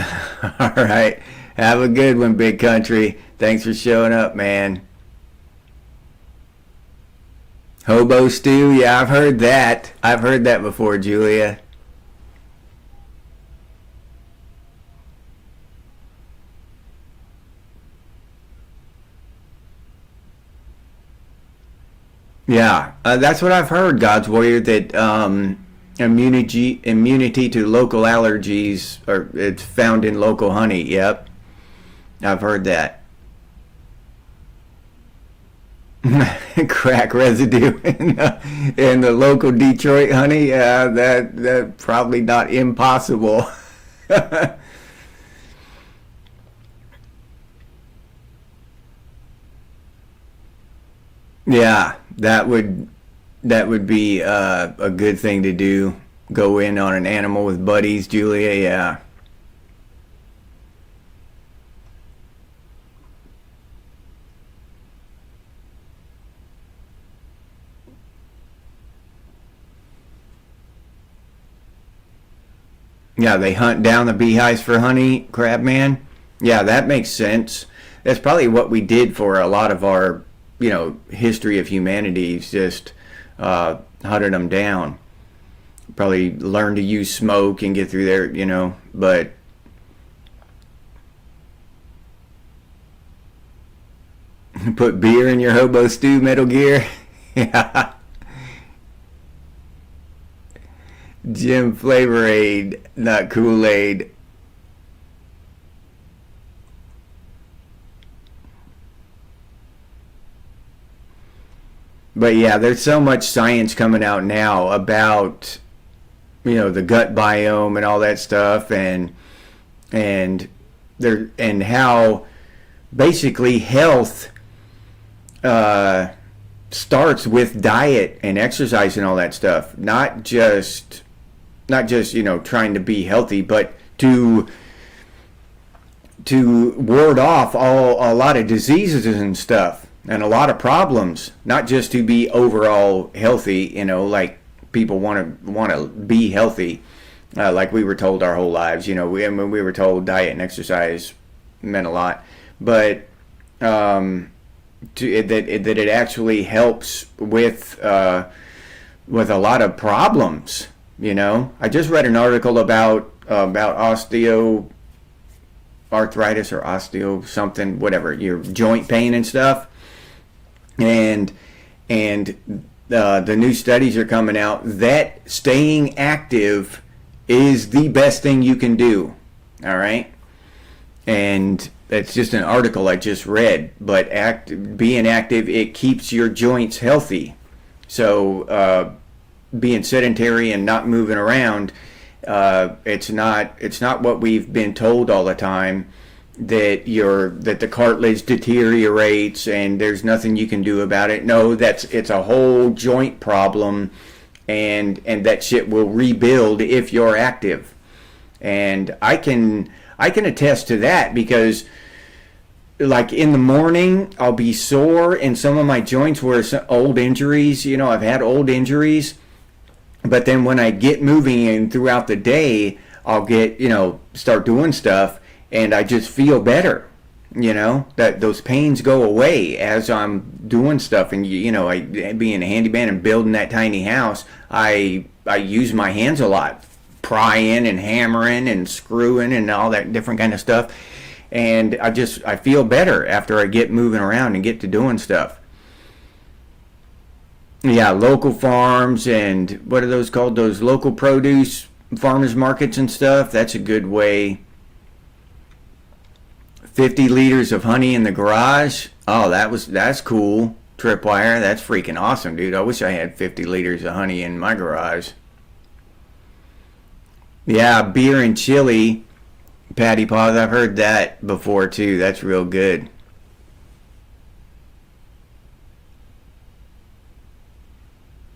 right. Have a good one, big country. Thanks for showing up, man. Hobo stew? Yeah, I've heard that. I've heard that before, Julia. Yeah, that's what I've heard, God's Warrior, that immunity to local allergies are it's found in local honey. Yep, I've heard that. Crack residue in the local Detroit honey. That probably not impossible. Yeah, that would be a good thing to do. Go in on an animal with buddies, Julia. Yeah, yeah. They hunt down the beehives for honey, Crabman. Yeah, that makes sense. That's probably what we did for a lot of our, history of humanity. Is just hunted them down. Probably learned to use smoke and get through there. But put beer in your hobo stew, Metal Gear. Yeah. Jim Flavor Aid, not Kool Aid. But yeah, there's so much science coming out now about the gut biome and all that stuff, and and how basically health uh, starts with diet and exercise and all that stuff. Not just trying to be healthy, but to ward off a lot of diseases and stuff and a lot of problems. Not just to be overall healthy, like people want to be healthy, like we were told our whole lives. We were told diet and exercise meant a lot, but that it actually helps with a lot of problems. I just read an article about osteoarthritis or osteo something, whatever, your joint pain and stuff, and the new studies are coming out that staying active is the best thing you can do. All right, and that's just an article I just read. But being active, it keeps your joints healthy. So being sedentary and not moving around It's not what we've been told all the time, that the cartilage deteriorates and there's nothing you can do about it. No, it's a whole joint problem, and that shit will rebuild if you're active. And I can attest to that, because like in the morning I'll be sore in some of my joints where some old injuries, I've had old injuries, but then when I get moving and throughout the day, I'll get, start doing stuff, and I just feel better. That those pains go away as I'm doing stuff. And I, being a handyman and building that tiny house, I use my hands a lot, prying and hammering and screwing and all that different kind of stuff. And I feel better after I get moving around and get to doing stuff. Yeah, local farms, and what are those called? Those local produce farmers markets and stuff. That's a good way. 50 liters of honey in the garage. Oh, that's cool. Tripwire, that's freaking awesome, dude. I wish I had 50 liters of honey in my garage. Yeah, beer and chili, Patty Paws. I've heard that before too. That's real good.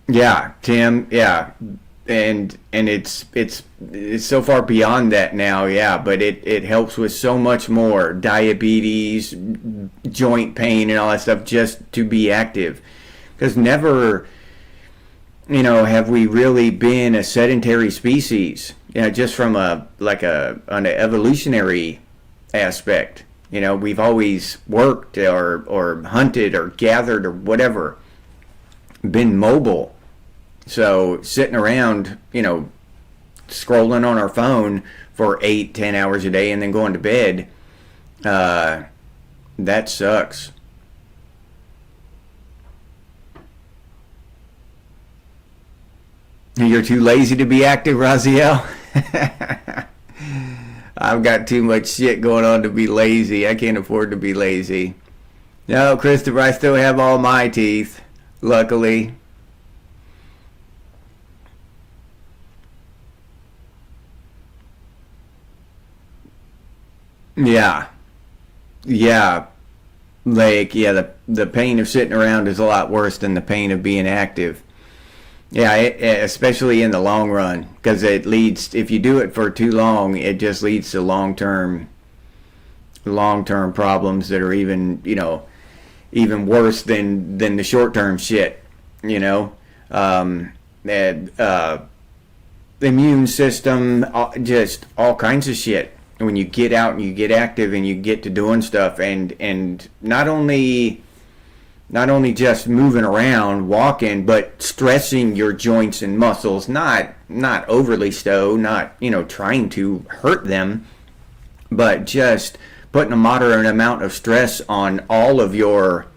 Yeah, Tim. Yeah, and it's so far beyond that now. Yeah, but it helps with so much more: diabetes, joint pain, and all that stuff, just to be active. Because never, have we really been a sedentary species? Just from an evolutionary aspect. We've always worked or hunted or gathered or whatever, been mobile. So sitting around, scrolling on our phone for 8-10 hours a day and then going to bed, that sucks. You're too lazy to be active, Raziel? I've got too much shit going on to be lazy. I can't afford to be lazy. No, Christopher, I still have all my teeth, luckily. Yeah, yeah. The pain of sitting around is a lot worse than the pain of being active. Yeah, especially in the long run, because if you do it for too long, it just leads to long term problems that are even worse than the short term shit. You know, and, the immune system, just all kinds of shit. When you get out and you get active and you get to doing stuff, and not only just moving around, walking, but stressing your joints and muscles, not overly so, not trying to hurt them, but just putting a moderate amount of stress on all of your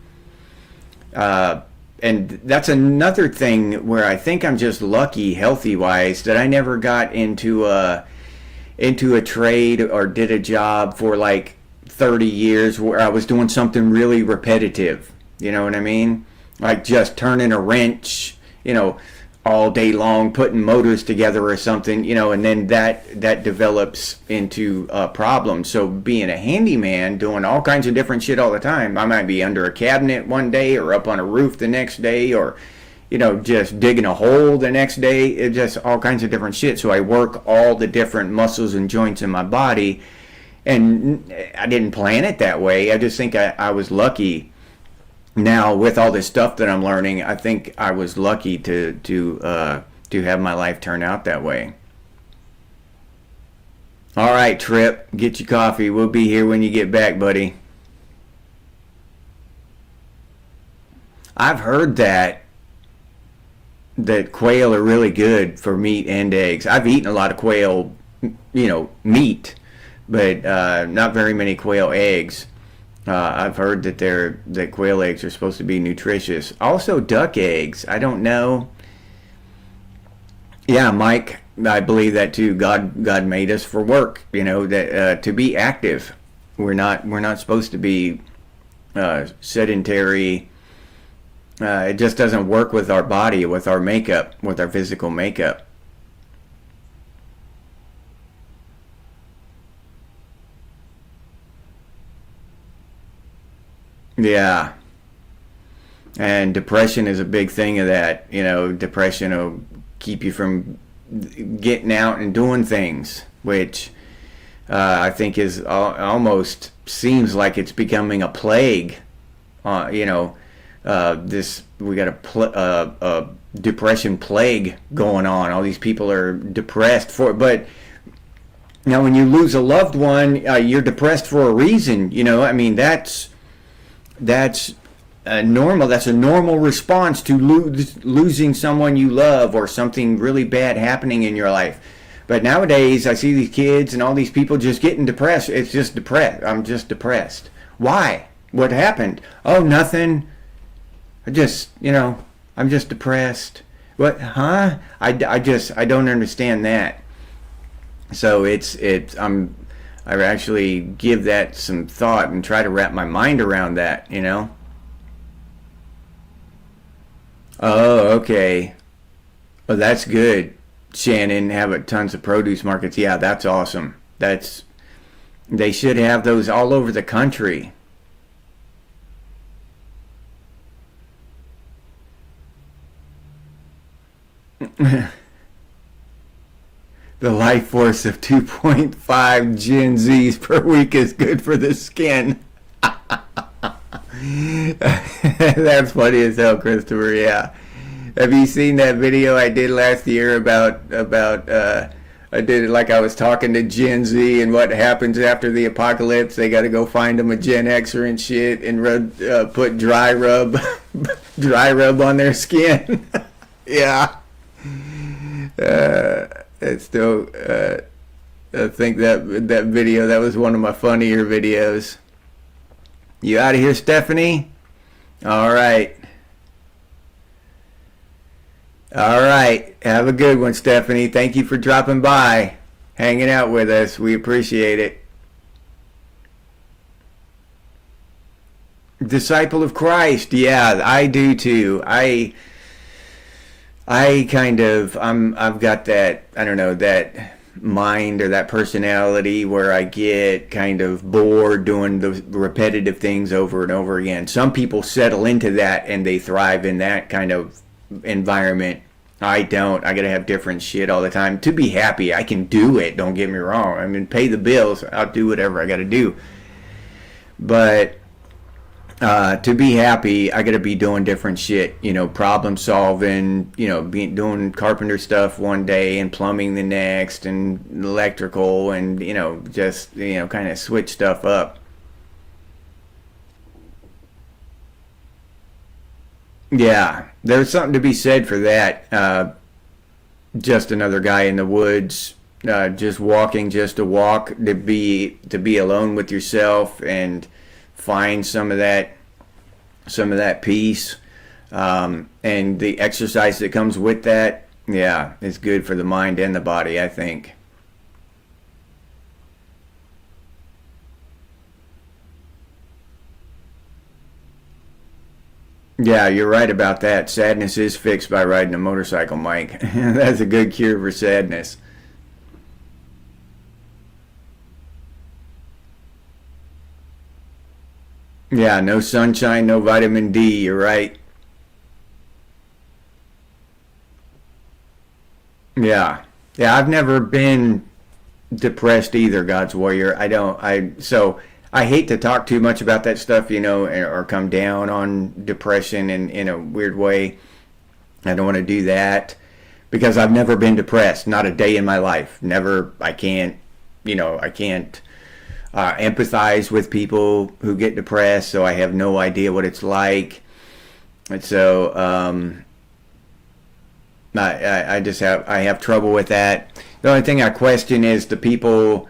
and that's another thing where I think I'm just lucky, healthy wise, that I never got into a trade or did a job for like 30 years where I was doing something really repetitive. You know what I mean? Like just turning a wrench, all day long, putting motors together or something, and then that develops into a problem. So being a handyman, doing all kinds of different shit all the time. I might be under a cabinet one day or up on a roof the next day, or just digging a hole the next day. It just all kinds of different shit. So I work all the different muscles and joints in my body, and I didn't plan it that way. I just think I was lucky. Now with all this stuff that I'm learning, I think I was lucky to have my life turn out that way. All right, Trip, get your coffee. We'll be here when you get back, buddy. I've heard that quail are really good for meat and eggs. I've eaten a lot of quail, meat, but not very many quail eggs. I've heard that quail eggs are supposed to be nutritious. Also, duck eggs. I don't know. Yeah, Mike, I believe that too. God made us for work. That to be active. We're not supposed to be sedentary. It just doesn't work with our body, with our makeup, with our physical makeup. Yeah. And depression is a big thing of that. Depression will keep you from getting out and doing things, which I think is almost seems like it's becoming a plague. This we got a depression plague going on. All these people are depressed but now when you lose a loved one, you're depressed for a reason. I mean that's normal. That's a normal response to losing someone you love or something really bad happening in your life. But nowadays, I see these kids and all these people just getting depressed. It's just depressed. I'm just depressed. Why? What happened? Oh, nothing. I'm just depressed. What? Huh? I don't understand that. So I actually give that some thought and try to wrap my mind around that. Oh, okay. Oh, that's good. Shannon, have tons of produce markets. Yeah, that's awesome. They should have those all over the country. The life force of 2.5 Gen Zs per week is good for the skin. That's funny as hell, Christopher. Yeah. Have you seen that video I did last year about I did it like I was talking to Gen Z and what happens after the apocalypse? They got to go find them a Gen Xer and shit and put dry rub on their skin. Yeah. It's still I think that video, that was one of my funnier videos. You out of here, Stephanie? All right. All right. Have a good one, Stephanie. Thank you for dropping by, hanging out with us. We appreciate it. Disciple of Christ. Yeah, I do too. I've got that, I don't know, that mind or that personality where I get kind of bored doing the repetitive things over and over again. Some people settle into that and they thrive in that kind of environment. I don't. I gotta have different shit all the time to be happy. I can do it, don't get me wrong. I mean, pay the bills, I'll do whatever I gotta do. But to be happy, I gotta be doing different shit, problem solving, doing carpenter stuff one day and plumbing the next and electrical and, just, kind of switch stuff up. Yeah, there's something to be said for that. Just another guy in the woods, just walking just to walk, to be alone with yourself and find some of that peace, and the exercise that comes with that. Yeah, it's good for the mind and the body, I think. Yeah, you're right about that. Sadness is fixed by riding a motorcycle, Mike. That's a good cure for sadness. Yeah, no sunshine, no vitamin D. You're right. Yeah. Yeah, I've never been depressed either, God's warrior. I don't. So I hate to talk too much about that stuff, or come down on depression in a weird way. I don't want to do that because I've never been depressed, not a day in my life. Never. I can't empathize with people who get depressed, so I have no idea what it's like. And so I have trouble with that. The only thing I question is the people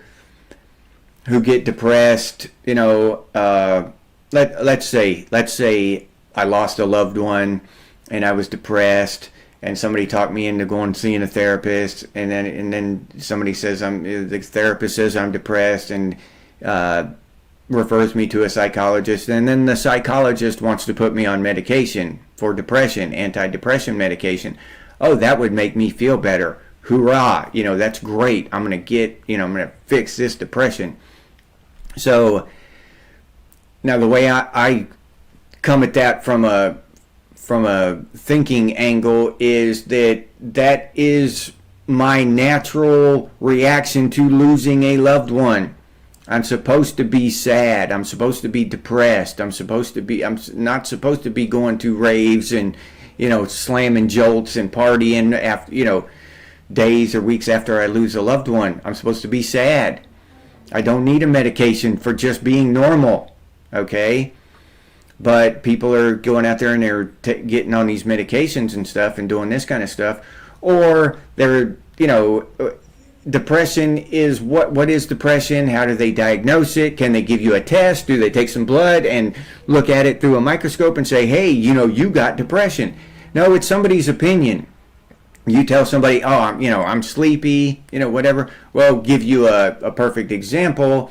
who get depressed. Let's say I lost a loved one and I was depressed, and somebody talked me into going and seeing a therapist, and then somebody says the therapist says I'm depressed and refers me to a psychologist, and then the psychologist wants to put me on medication for depression, antidepressant medication. Oh, that would make me feel better. Hoorah! That's great. I'm gonna fix this depression. So now the way I come at that from a thinking angle, is that is my natural reaction to losing a loved one. I'm supposed to be sad. I'm supposed to be depressed. I'm not supposed to be going to raves and, slamming jolts and partying after, days or weeks after I lose a loved one. I'm supposed to be sad. I don't need a medication for just being normal. Okay? But people are going out there and they're getting on these medications and stuff and doing this kind of stuff. Or they're, depression is what is depression? How do they diagnose it? Can they give you a test? Do they take some blood and look at it through a microscope and say, hey, you got depression? No, it's somebody's opinion. You tell somebody, oh, I'm sleepy, whatever. Well, give you a perfect example.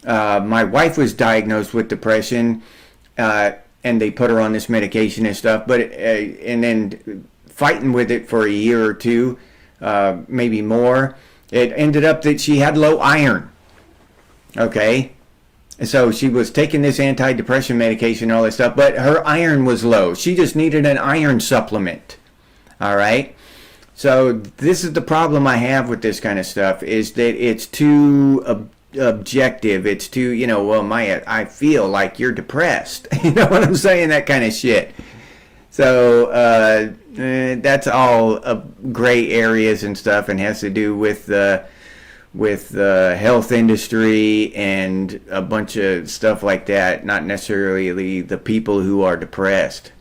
My wife was diagnosed with depression, and they put her on this medication and stuff, but and then fighting with it for a year or two, maybe more. It ended up that she had low iron. Okay, and so she was taking this antidepressant medication and all this stuff, but her iron was low. She just needed an iron supplement. All right. So this is the problem I have with this kind of stuff, is that it's too objective. It's too, I feel like you're depressed. You know what I'm saying? That kind of shit. So that's all gray areas and stuff, and has to do with the health industry and a bunch of stuff like that. Not necessarily the people who are depressed.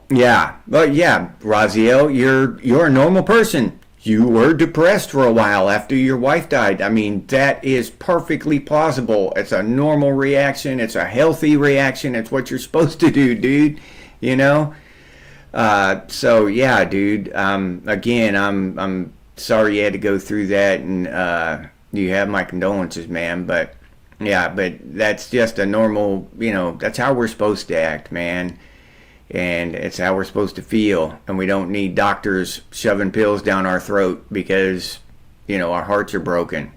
Yeah, but yeah, Raziel, you're a normal person. You were depressed for a while after your wife died. I mean, that is perfectly plausible. It's a normal reaction. It's a healthy reaction. It's what you're supposed to do, dude. So yeah, dude. Again, I'm sorry you had to go through that, and you have my condolences, man. But yeah, but that's just a normal. That's how we're supposed to act, man. And it's how we're supposed to feel. And we don't need doctors shoving pills down our throat because, our hearts are broken.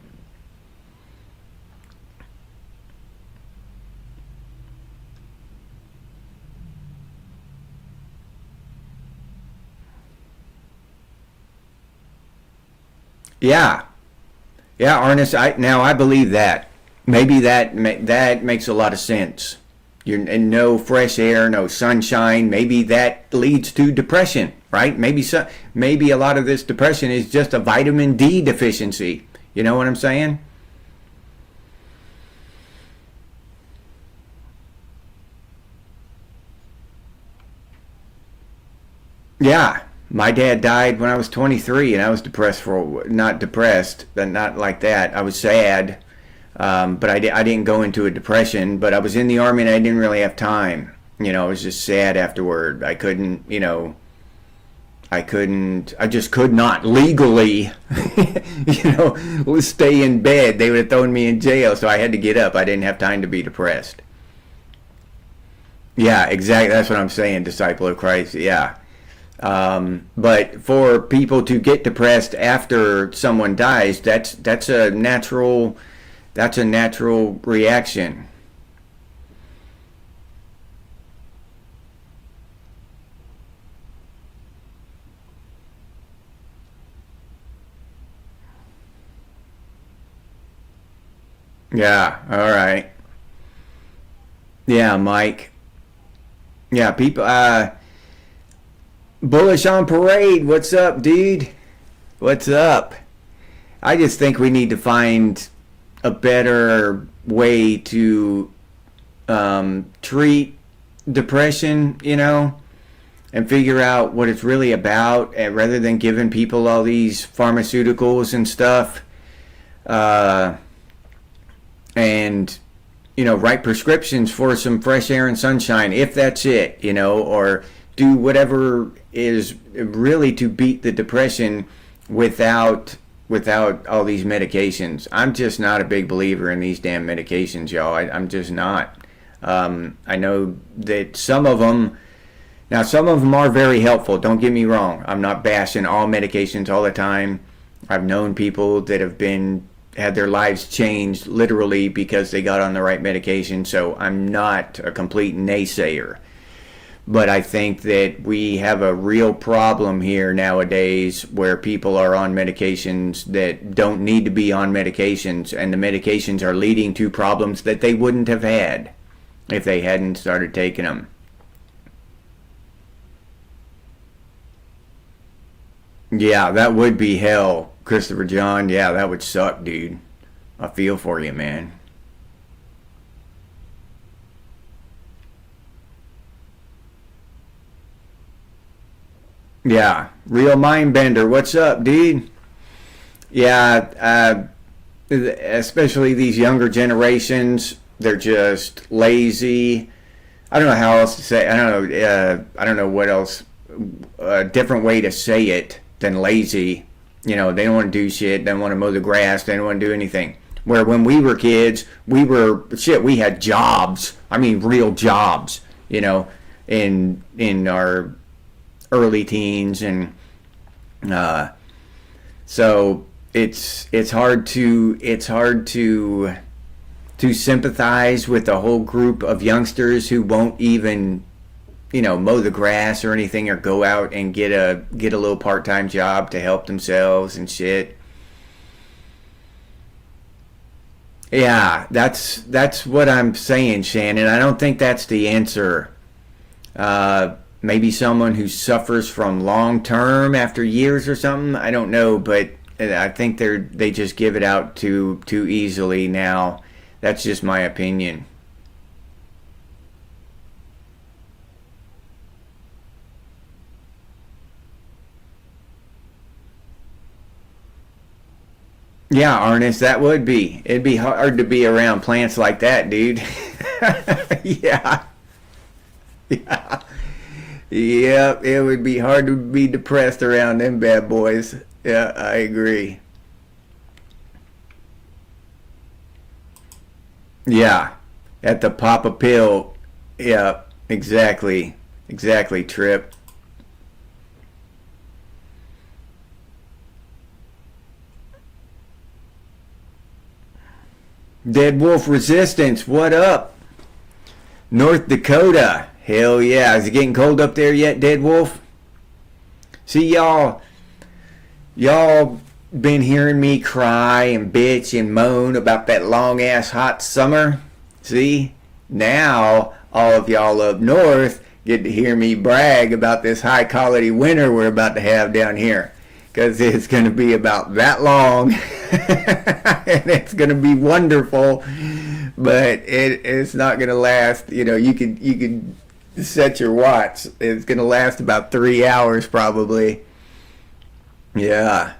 Yeah. Yeah, Arnis, I believe that. Maybe that makes a lot of sense. And no fresh air, no sunshine. Maybe that leads to depression, right? Maybe a lot of this depression is just a vitamin D deficiency. You know what I'm saying? Yeah. My dad died when I was 23, and I was not depressed, but not like that. I was sad. But I didn't go into a depression, but I was in the army and I didn't really have time. I was just sad afterward. I just could not legally, stay in bed. They would have thrown me in jail, so I had to get up. I didn't have time to be depressed. Yeah, exactly. That's what I'm saying, disciple of Christ. Yeah. But for people to get depressed after someone dies, that's a natural reaction. Yeah, all right. Yeah, Mike. Yeah, people, Bullish on Parade, what's up, dude? What's up? I just think we need to find a better way to treat depression, and figure out what it's really about, rather than giving people all these pharmaceuticals and stuff, and write prescriptions for some fresh air and sunshine, if that's it, or do whatever is really to beat the depression without all these medications. I'm just not a big believer in these damn medications, y'all. I'm just not. I know that some of them are very helpful. Don't get me wrong. I'm not bashing all medications all the time. I've known people that have been, had their lives changed literally because they got on the right medication. So I'm not a complete naysayer. But I think that we have a real problem here nowadays where people are on medications that don't need to be on medications, and the medications are leading to problems that they wouldn't have had if they hadn't started taking them. Yeah, that would be hell, Christopher John. Yeah, that would suck, dude. I feel for you, man. Yeah, real mind bender. What's up, dude? Yeah, especially these younger generations, they're just lazy. I don't know how else to say. I don't know. I don't know what else. A different way to say it than lazy. You know, they don't want to do shit. They don't want to mow the grass. They don't want to do anything. Where when we were kids, we were shit. We had jobs. I mean, real jobs. You know, in our early teens, and uh, so it's hard to sympathize with the whole group of youngsters who won't even, you know, mow the grass or anything, or go out and get a little part-time job to help themselves and shit. Yeah, that's what I'm saying, Shannon. I don't think that's the answer. Maybe someone who suffers from long term after years or something. I don't know, but I think they just give it out too easily now. That's just my opinion. Yeah, Arnis, that would be. It'd be hard to be around plants like that, dude. Yeah, yeah, yeah. It would be hard to be depressed around them bad boys. Yeah, I agree. Yeah, at the pop a pill. Yeah, exactly, exactly. Trip. Dead Wolf Resistance. What up? North Dakota. Hell yeah. Is it getting cold up there yet, Dead Wolf? See, y'all been hearing me cry and bitch and moan about that long ass hot summer. See? Now, all of y'all up north get to hear me brag about this high quality winter we're about to have down here. Because it's going to be about that long. And it's going to be wonderful. But it's not going to last. You know, you could set your watch. It's going to last about 3 hours probably. Yeah.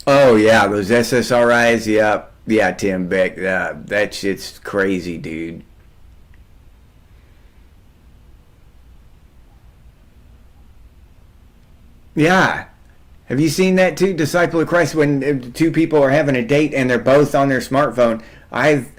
Oh yeah, those SSRIs. Yeah, yeah, Tim Beck. That shit's crazy, dude. Yeah. Have you seen that too, Disciple of Christ? When two people are having a date and they're both on their smartphone, I've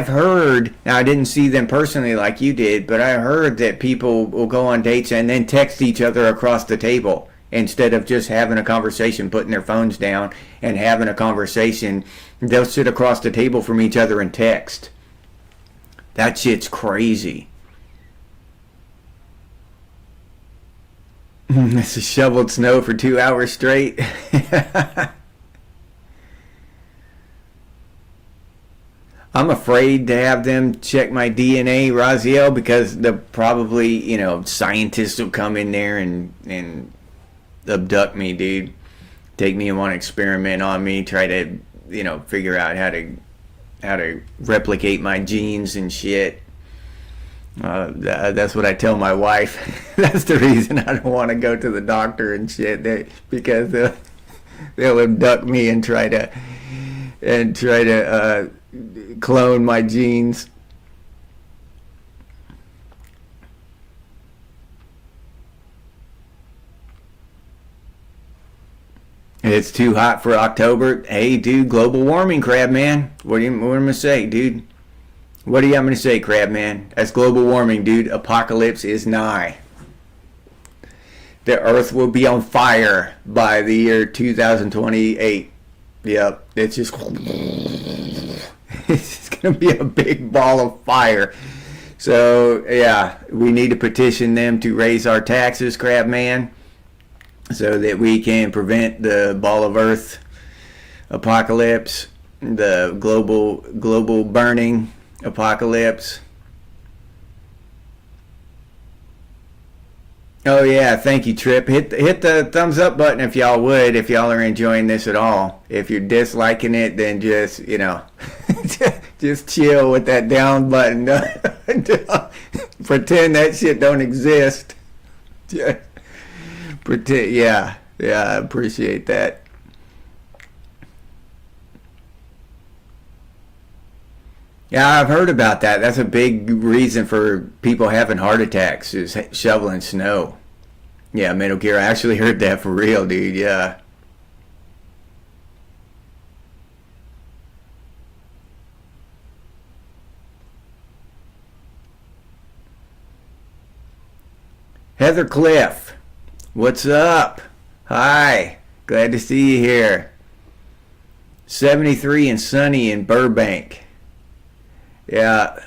heard. Now I didn't see them personally like you did, but I heard that people will go on dates and then text each other across the table instead of just having a conversation, putting their phones down and having a conversation. They'll sit across the table from each other and text. That shit's crazy. This is shoveled snow for 2 hours straight. I'm afraid to have them check my DNA, Raziel, because they'll probably, scientists will come in there and abduct me, dude. Take me and want to experiment on me, try to, figure out how to replicate my genes and shit. That's what I tell my wife. That's the reason I don't want to go to the doctor and shit. Because they'll abduct me and try to clone my genes. It's too hot for October. Hey, dude, global warming, crab man. What am I gonna say, dude? What do you want me to say, crab man? That's global warming, dude. Apocalypse is nigh. The earth will be on fire by the year 2028. Yep. It's just it's just gonna be a big ball of fire. So yeah, we need to petition them to raise our taxes, Crab Man, so that we can prevent the ball of earth apocalypse, the global burning apocalypse. Oh yeah, thank you, Trip. Hit the thumbs up button if y'all would, if y'all are enjoying this at all. If you're disliking it, then just just chill with that down button. Pretend that shit don't exist. Pretend, yeah, I appreciate that. Yeah, I've heard about that. That's a big reason for people having heart attacks is shoveling snow. Yeah, Metal Gear. I actually heard that for real, dude. Yeah. Heather Cliff, what's up? Hi. Glad to see you here. 73 and sunny in Burbank. Yeah.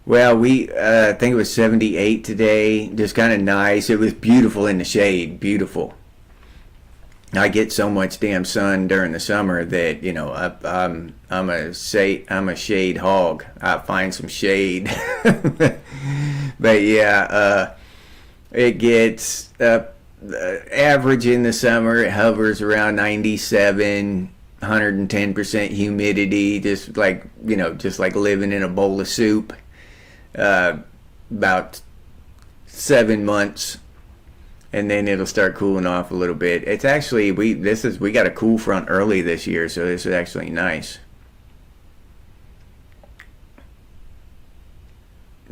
Well, I think it was 78 today. Just kind of nice. It was beautiful in the shade. Beautiful. I get so much damn sun during the summer that I'm a shade hog. I find some shade. But yeah, it gets average in the summer. It hovers around 97. 110% humidity, just like living in a bowl of soup. About 7 months, and then it'll start cooling off a little bit. It's actually we got a cool front early this year, so this is actually nice.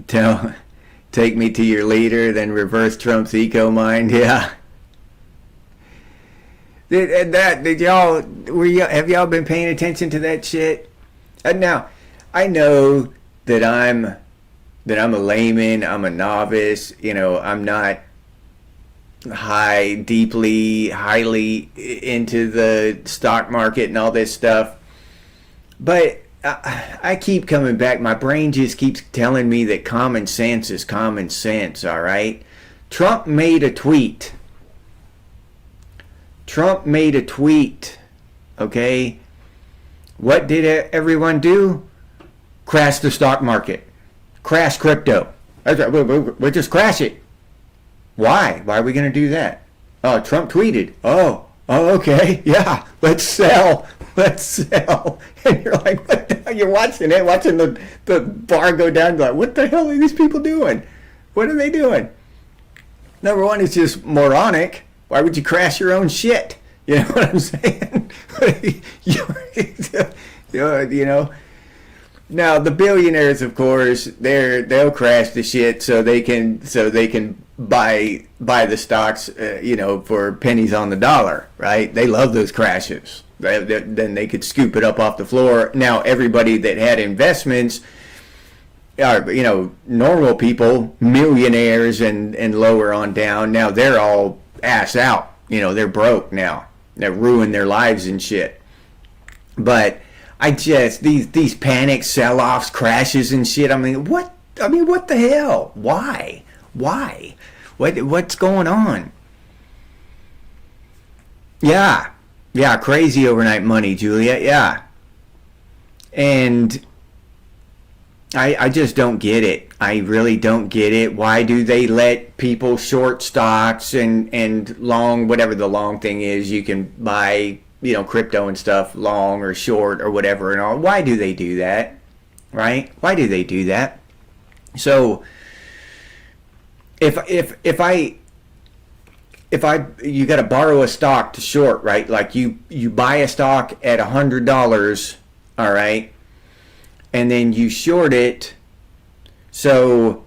Take me to your leader, then reverse Trump's eco mind. Yeah. Have y'all been paying attention to that shit? Now, I know that I'm a layman, I'm a novice, I'm not highly into the stock market and all this stuff. But I keep coming back. My brain just keeps telling me that common sense is common sense, all right? Trump made a tweet, okay? What did everyone do? Crash the stock market. Crash crypto. We'll just crash it. Why? Why are we going to do that? Oh, Trump tweeted. Oh, okay. Yeah, let's sell. And you're like, what the hell? You're watching the bar go down. You're like, what the hell are these people doing? What are they doing? Number one, it's just moronic. Why would you crash your own shit? You know what I'm saying? Now the billionaires, of course, they'll crash the shit so they can buy the stocks, for pennies on the dollar, right? They love those crashes. Then they could scoop it up off the floor. Now everybody that had investments are, normal people, millionaires and lower on down. Now they're all ass out. They're broke now. They ruined their lives and shit. But these panic sell-offs, crashes and shit. What the hell? Why? What's going on? Yeah, crazy overnight money, Julia. Yeah, and I just don't get it. I really don't get it. Why do they let people short stocks and long, whatever the long thing is, you can buy, crypto and stuff, long or short or whatever and all. Why do they do that? Right? Why do they do that? So if you got to borrow a stock to short, right? Like you buy a stock at $100, all right? And then you short it so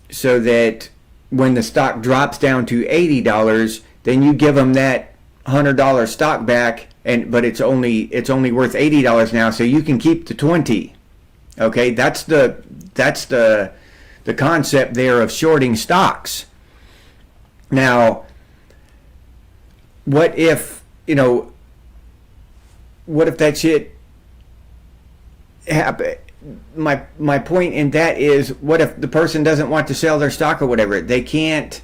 that when the stock drops down to $80, then you give them that $100 stock back, but it's only worth $80 now, so you can keep the 20. Okay, that's the concept there of shorting stocks. Now, what if what if that shit happen? My point in that is, what if the person doesn't want to sell their stock or whatever? They can't.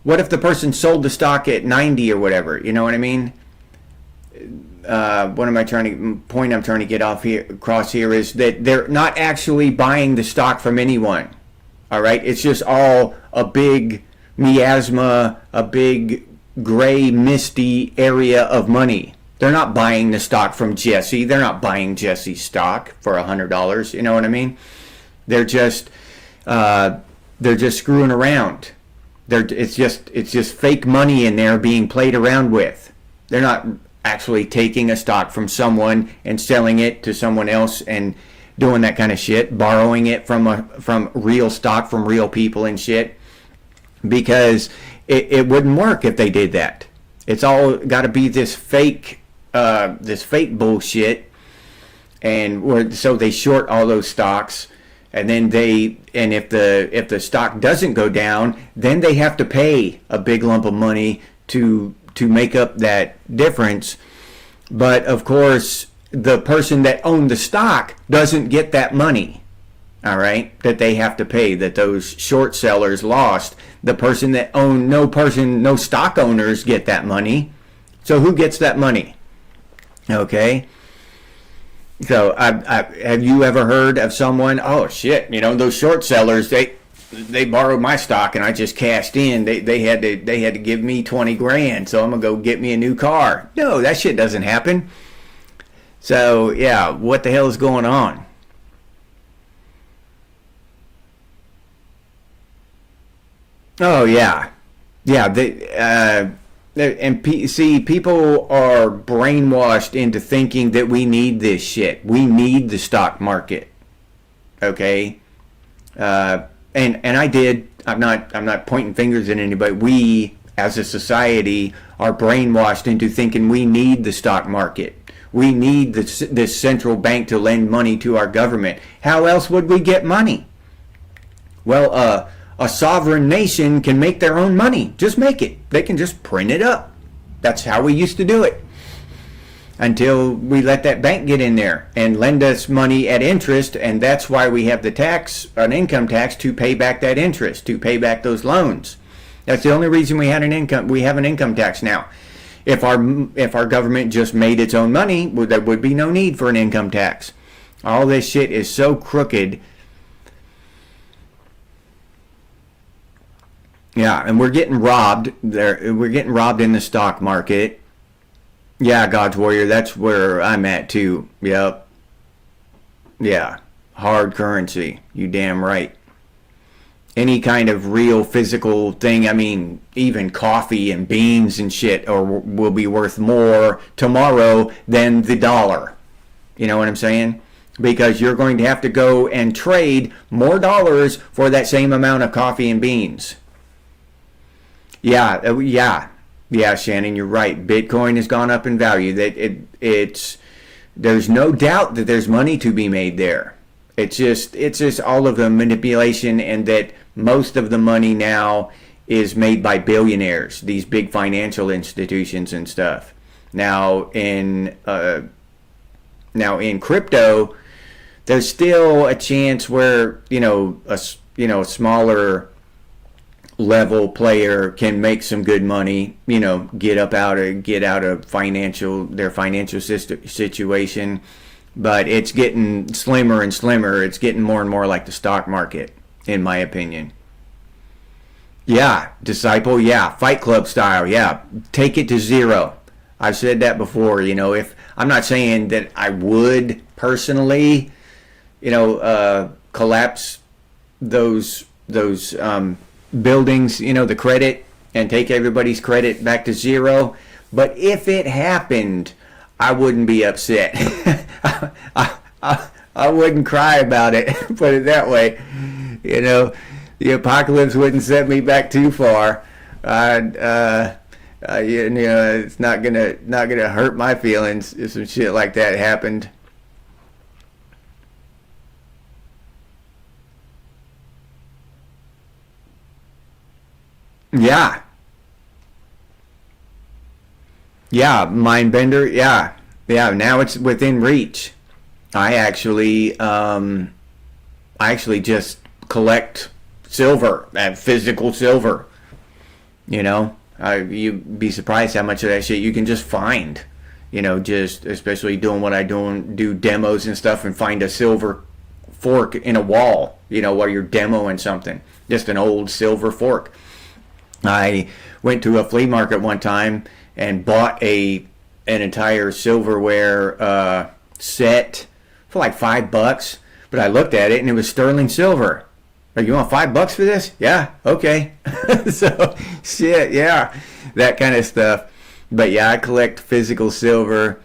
What if the person sold the stock at 90 or whatever? You know what I mean? What am I trying to point? I'm trying to get across here is that they're not actually buying the stock from anyone. All right, it's just all a big miasma, a big gray, misty area of money. They're not buying the stock from Jesse. They're not buying Jesse's stock for $100. You know what I mean? They're just screwing around. It's just fake money in there being played around with. They're not actually taking a stock from someone and selling it to someone else and doing that kind of shit, borrowing it from real stock from real people and shit, because it wouldn't work if they did that. It's all got to be this fake bullshit, and so they short all those stocks, and then if the stock doesn't go down, then they have to pay a big lump of money to make up that difference. But of course, the person that owned the stock doesn't get that money, all right, that they have to pay, that those short sellers lost. The person that owned, no stock owners get that money. So who gets that money? Okay. So have you ever heard of someone, oh shit, those short sellers, they borrowed my stock and I just cashed in. They had to give me 20 grand, so I'm gonna go get me a new car. No, that shit doesn't happen. So yeah, what the hell is going on? Oh yeah, yeah. See, people are brainwashed into thinking that we need this shit. We need the stock market. Okay, and I did. I'm not pointing fingers at anybody. We, as a society, are brainwashed into thinking we need the stock market. We need this central bank to lend money to our government. How else would we get money? Well, a sovereign nation can make their own money. Just make it. They can just print it up. That's how we used to do it. Until we let that bank get in there and lend us money at interest, and that's why we have an income tax to pay back that interest, to pay back those loans. That's the only reason we have an income tax now. If our government just made its own money, there would be no need for an income tax. All this shit is so crooked. Yeah, and we're getting robbed there. We're getting robbed in the stock market. Yeah, God's Warrior, that's where I'm at too. Yep. Yeah, hard currency. You damn right. Any kind of real physical thing, I mean, even coffee and beans and shit will be worth more tomorrow than the dollar. You know what I'm saying? Because you're going to have to go and trade more dollars for that same amount of coffee and beans. Yeah, Shannon, you're right. Bitcoin has gone up in value. There's no doubt that there's money to be made there. It's just all of the manipulation, and that most of the money now is made by billionaires, these big financial institutions and stuff. Now in crypto, there's still a chance where a smaller level player can make some good money, get out of their financial situation, but it's getting slimmer and slimmer. It's getting more and more like the stock market, in my opinion. Yeah, Disciple, yeah, Fight Club style, yeah, take it to zero. I've said that before. If I'm not saying that I would personally, collapse those buildings, the credit, and take everybody's credit back to zero. But if it happened, I wouldn't be upset. I wouldn't cry about it. Put it that way. The apocalypse wouldn't set me back too far. It's not gonna hurt my feelings if some shit like that happened. Yeah. Yeah, Mindbender. Yeah, yeah. Now it's within reach. I actually, I actually just collect silver, that physical silver. You know, you'd be surprised how much of that shit you can just find. You know, just especially doing what I do demos and stuff, and find a silver fork in a wall. You know, while you're demoing something, just an old silver fork. I went to a flea market one time and bought an entire silverware set for like $5. But I looked at it and it was sterling silver. Like, you want $5 for this? Yeah, okay. So shit, yeah, that kind of stuff. But yeah, I collect physical silver.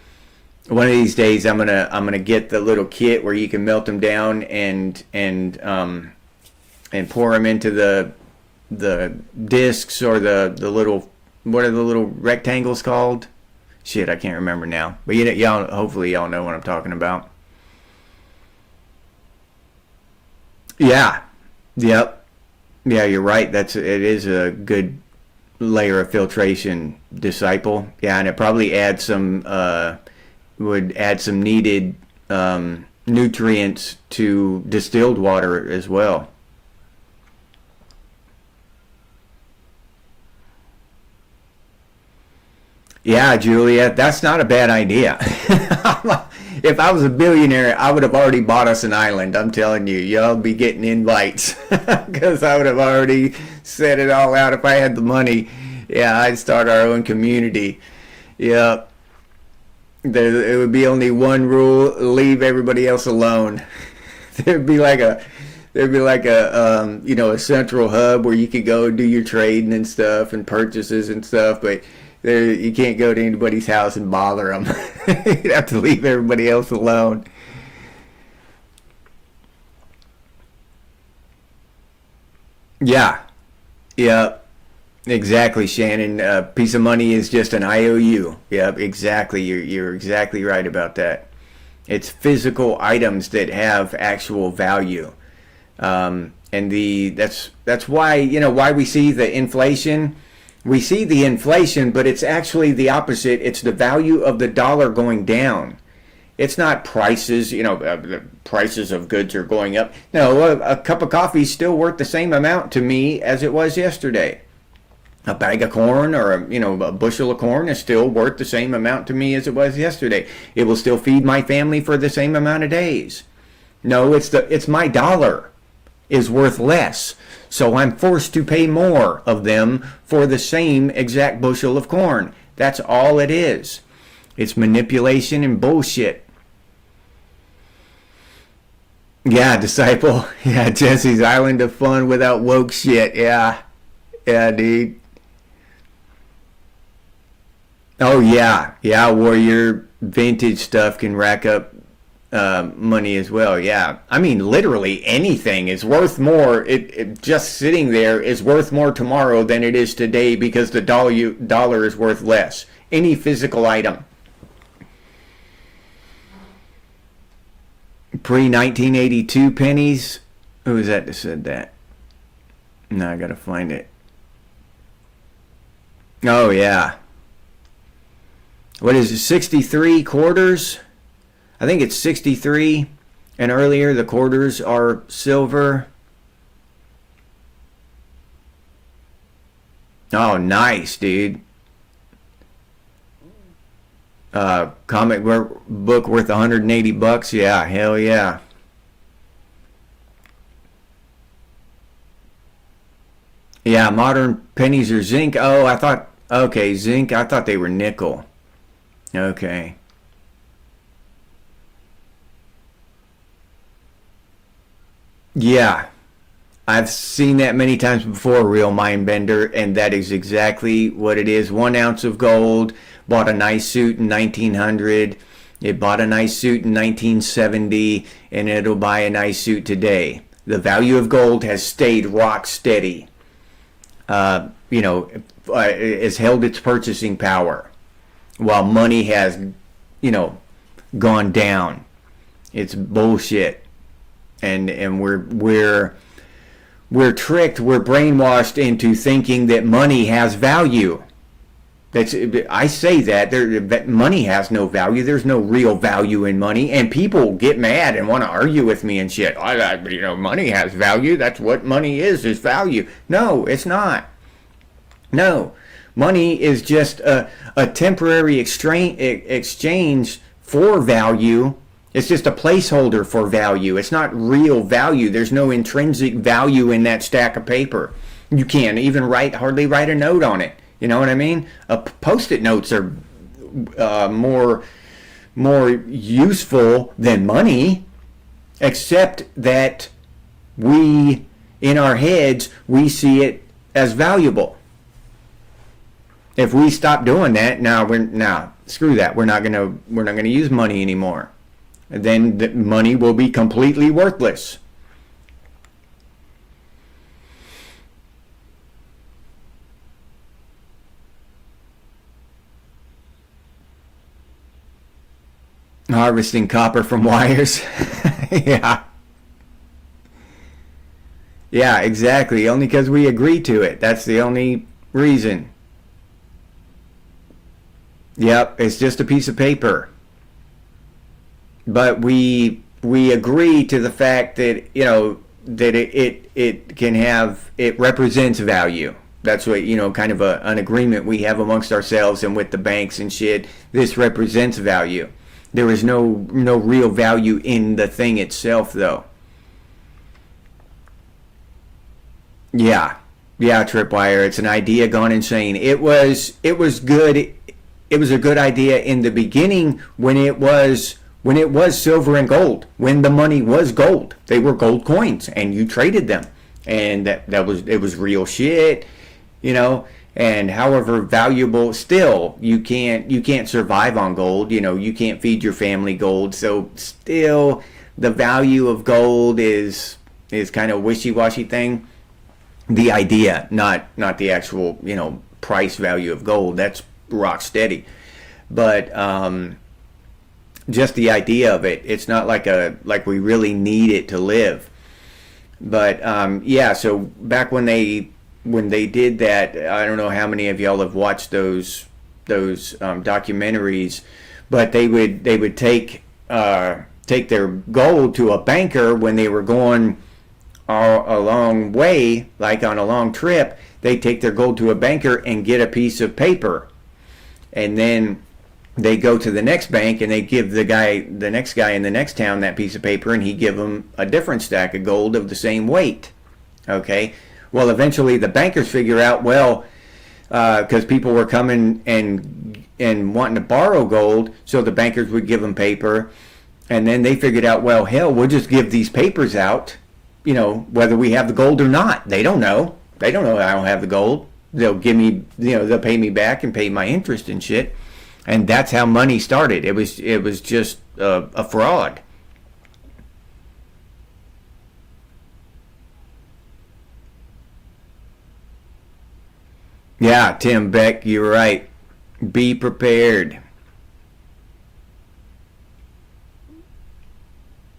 One of these days, I'm gonna get the little kit where you can melt them down and pour them into the discs, or the little, what are the little rectangles called? Shit, I can't remember now. But y'all, hopefully y'all know what I'm talking about. Yeah. Yep. Yeah, you're right. It is a good layer of filtration, disciple. Yeah, and it probably adds some would add some needed nutrients to distilled water as well. Yeah, Julia, that's not a bad idea. If I was a billionaire, I would have already bought us an island. I'm telling you, y'all be getting invites because I would have already set it all out if I had the money. Yeah, I'd start our own community. Yeah, it would be only one rule: leave everybody else alone. There'd be like a a central hub where you could go do your trading and stuff and purchases and stuff, but there, you can't go to anybody's house and bother them. You'd have to leave everybody else alone. Yeah, yeah, exactly, Shannon. A piece of money is just an IOU. Yep, exactly. You're exactly right about that. It's physical items that have actual value. And that's why, why we see the inflation. We see the inflation, but it's actually the opposite. It's the value of the dollar going down. It's not prices, the prices of goods are going up. No, a cup of coffee is still worth the same amount to me as it was yesterday. A bag of corn, or a bushel of corn is still worth the same amount to me as it was yesterday. It will still feed my family for the same amount of days. No, it's my dollar is worth less. So I'm forced to pay more of them for the same exact bushel of corn. That's all it is. It's manipulation and bullshit. Yeah, disciple. Yeah, Jesse's Island of Fun without woke shit. Yeah. Yeah, dude. Oh, yeah. Yeah, Warrior vintage stuff can rack up money as well. Yeah, I mean, literally anything is worth more. It just sitting there is worth more tomorrow than it is today, because the dollar is worth less. Any physical item. Pre 1982 pennies. Who was that said that? No, I gotta find it. Oh yeah. What is it? 63 quarters. I think it's 63, and earlier the quarters are silver. Oh, nice, dude. Comic book worth $180. Yeah, hell yeah. Yeah, modern pennies are zinc. Oh, okay, zinc. I thought they were nickel. Okay. Yeah, I've seen that many times before, real mind bender, and that is exactly what it is. 1 ounce of gold bought a nice suit in 1900. It bought a nice suit in 1970, and it'll buy a nice suit today. The value of gold has stayed rock steady. Uh, you know, has held its purchasing power, while money has, you know, gone down. It's bullshit, and we're tricked, we're brainwashed into thinking that money has value. I say that money has no value. There's no real value in money, and people get mad and want to argue with me and shit. Money has value. That's what money is value. No, it's not. No, money is just a temporary exchange for value. It's just a placeholder for value. It's not real value. There's no intrinsic value in that stack of paper. You can't even hardly write a note on it. You know what I mean? Post-it notes are more useful than money, except that in our heads, we see it as valuable. If we stop doing that, screw that. We're not gonna use money anymore. Then the money will be completely worthless. Harvesting copper from wires. Yeah. Yeah, exactly. Only because we agree to it. That's the only reason. Yep, it's just a piece of paper. But we agree to the fact that, that it represents value. That's what, kind of an agreement we have amongst ourselves and with the banks and shit. This represents value. There is no real value in the thing itself, though. Yeah, Tripwire. It's an idea gone insane. It was good. It was a good idea in the beginning when it was silver and gold. When the money was gold, they were gold coins, and you traded them, and it was real shit, And however valuable, still you can't survive on gold. You can't feed your family gold. So still, the value of gold is kind of wishy-washy thing. The idea, not the actual price value of gold. That's rock steady. But just the idea of it. It's not like we really need it to live. But So back when they did that, I don't know how many of y'all have watched those documentaries, but they would take their gold to a banker when they were going a long way, like on a long trip. They take their gold to a banker and get a piece of paper, and then they go to the next bank and they give the next guy in the next town that piece of paper, and he give them a different stack of gold of the same weight. Okay. Well, eventually the bankers figure out, because people were coming and wanting to borrow gold, so the bankers would give them paper, and then they figured out, well, hell, we'll just give these papers out, whether we have the gold or not. They don't know. They don't know I don't have the gold. They'll give me, they'll pay me back and pay my interest and shit, and that's how money started. It was just a fraud. Yeah, Tim Beck, you're right. Be prepared.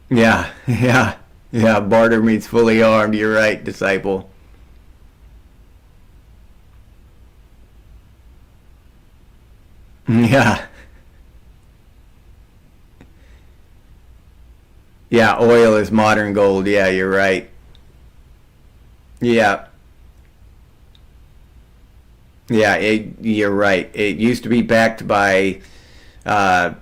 Yeah, yeah. Barter means fully armed. You're right, disciple. Yeah, yeah. Oil is modern gold. Yeah, you're right. Yeah, yeah. You're right. It used to be backed by uh,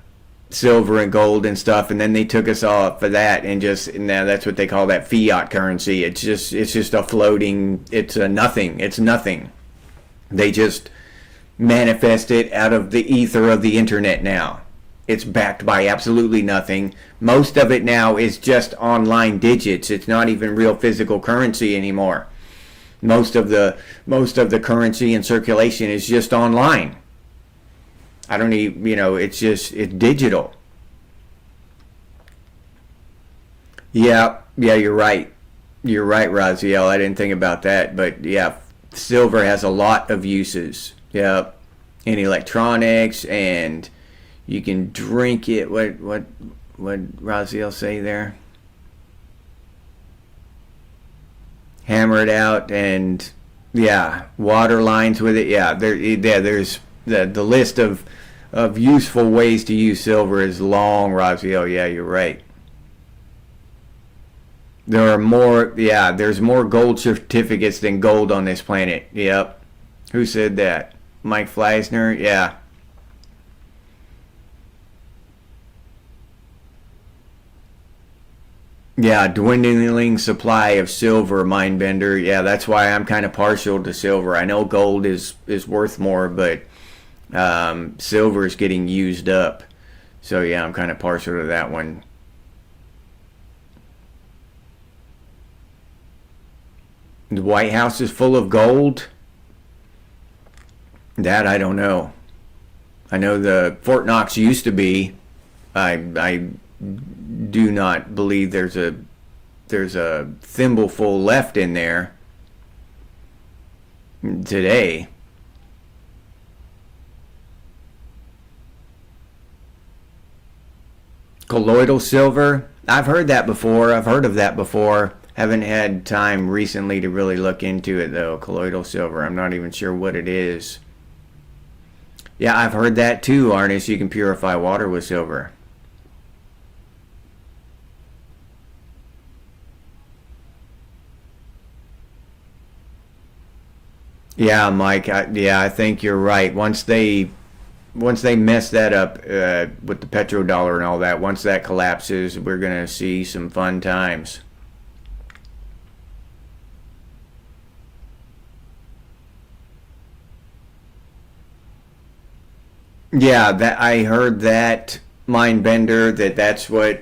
silver and gold and stuff, and then they took us off for that, and just now that's what they call that fiat currency. It's just a floating. It's a nothing. It's nothing. They just manifest it out of the ether of the internet now. It's backed by absolutely nothing. Most of it now is just online digits. It's not even real physical currency anymore. Most of the currency in circulation is just online. I don't need, it's digital. Yeah, you're right. You're right, Raziel. I didn't think about that, but yeah, silver has a lot of uses. Yeah, in electronics, and you can drink it. What Raziel say there? Hammer it out, and yeah, water lines with it. Yeah, there's the list of useful ways to use silver is long, Raziel. Yeah, you're right. There are more, yeah, there's more gold certificates than gold on this planet. Yep. Who said that? Mike Fleisner? Yeah. Yeah, dwindling supply of silver, Mindbender. Yeah, that's why I'm kind of partial to silver. I know gold is worth more, but silver is getting used up. So yeah, I'm kind of partial to that one. The White House is full of gold? That I don't know. I know the Fort Knox used to be. I do not believe there's a thimbleful left in there today. Colloidal silver? I've heard that before. I've heard of that before. Haven't had time recently to really look into it though. Colloidal silver. I'm not even sure what it is. Yeah, I've heard that too, Arnis. You can purify water with silver. Yeah, Mike. I think you're right. Once they mess that up with the petrodollar and all that, once that collapses, we're gonna see some fun times. Yeah, that I heard that Mindbender that's what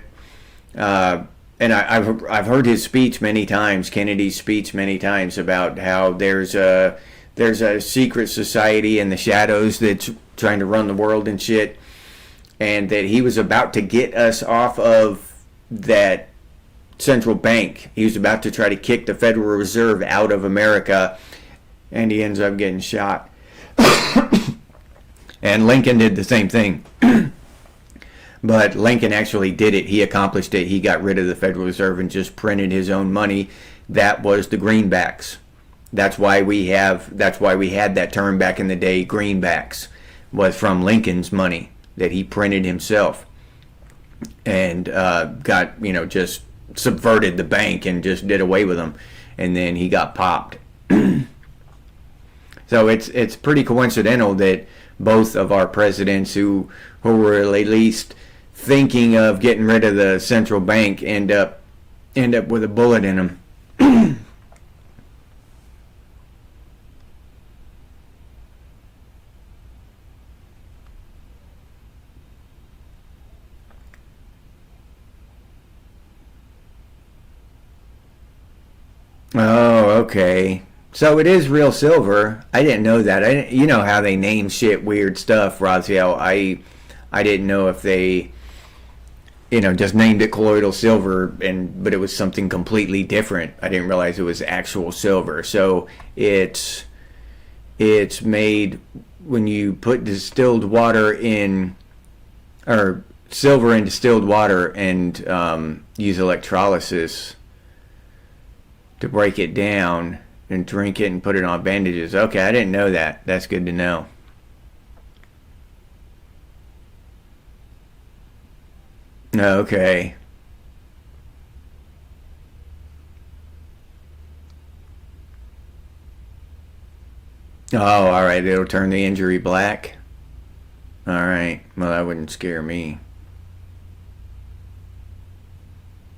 and I've heard his speech many times, Kennedy's speech many times about how there's a secret society in the shadows that's trying to run the world and shit, and that he was about to get us off of that central bank. He was about to try to kick the Federal Reserve out of America, and he ends up getting shot. And Lincoln did the same thing. But Lincoln actually did it. He accomplished it. He got rid of the Federal Reserve and just printed his own money. That was the greenbacks. That's why we had that term back in the day, greenbacks, was from Lincoln's money that he printed himself, and got, just subverted the bank and just did away with them, and then he got popped. So it's pretty coincidental that both of our presidents who were at least thinking of getting rid of the central bank end up with a bullet in them. Oh, okay. So it is real silver. I didn't know that. You know how they name shit weird stuff, Raziel. I didn't know if they, just named it colloidal silver, but it was something completely different. I didn't realize it was actual silver. So it's made when you put distilled water in, or silver in distilled water, and use electrolysis to break it down and drink it and put it on bandages. Okay, I didn't know that. That's good to know. Okay. Oh, all right. It'll turn the injury black. All right. Well, that wouldn't scare me.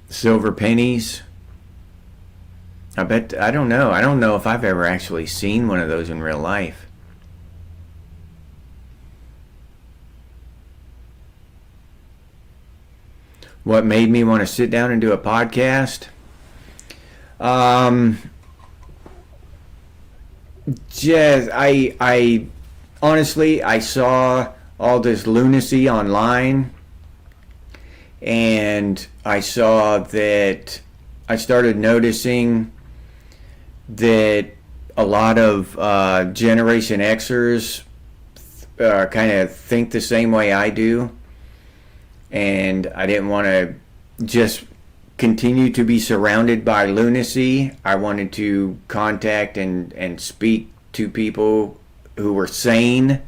Silver pennies. I don't know. I don't know if I've ever actually seen one of those in real life. What made me want to sit down and do a podcast? Um, just I honestly I saw all this lunacy online, and I saw that I started noticing that a lot of Generation Xers kind of think the same way I do, and I didn't want to just continue to be surrounded by lunacy. I wanted to contact and speak to people who were sane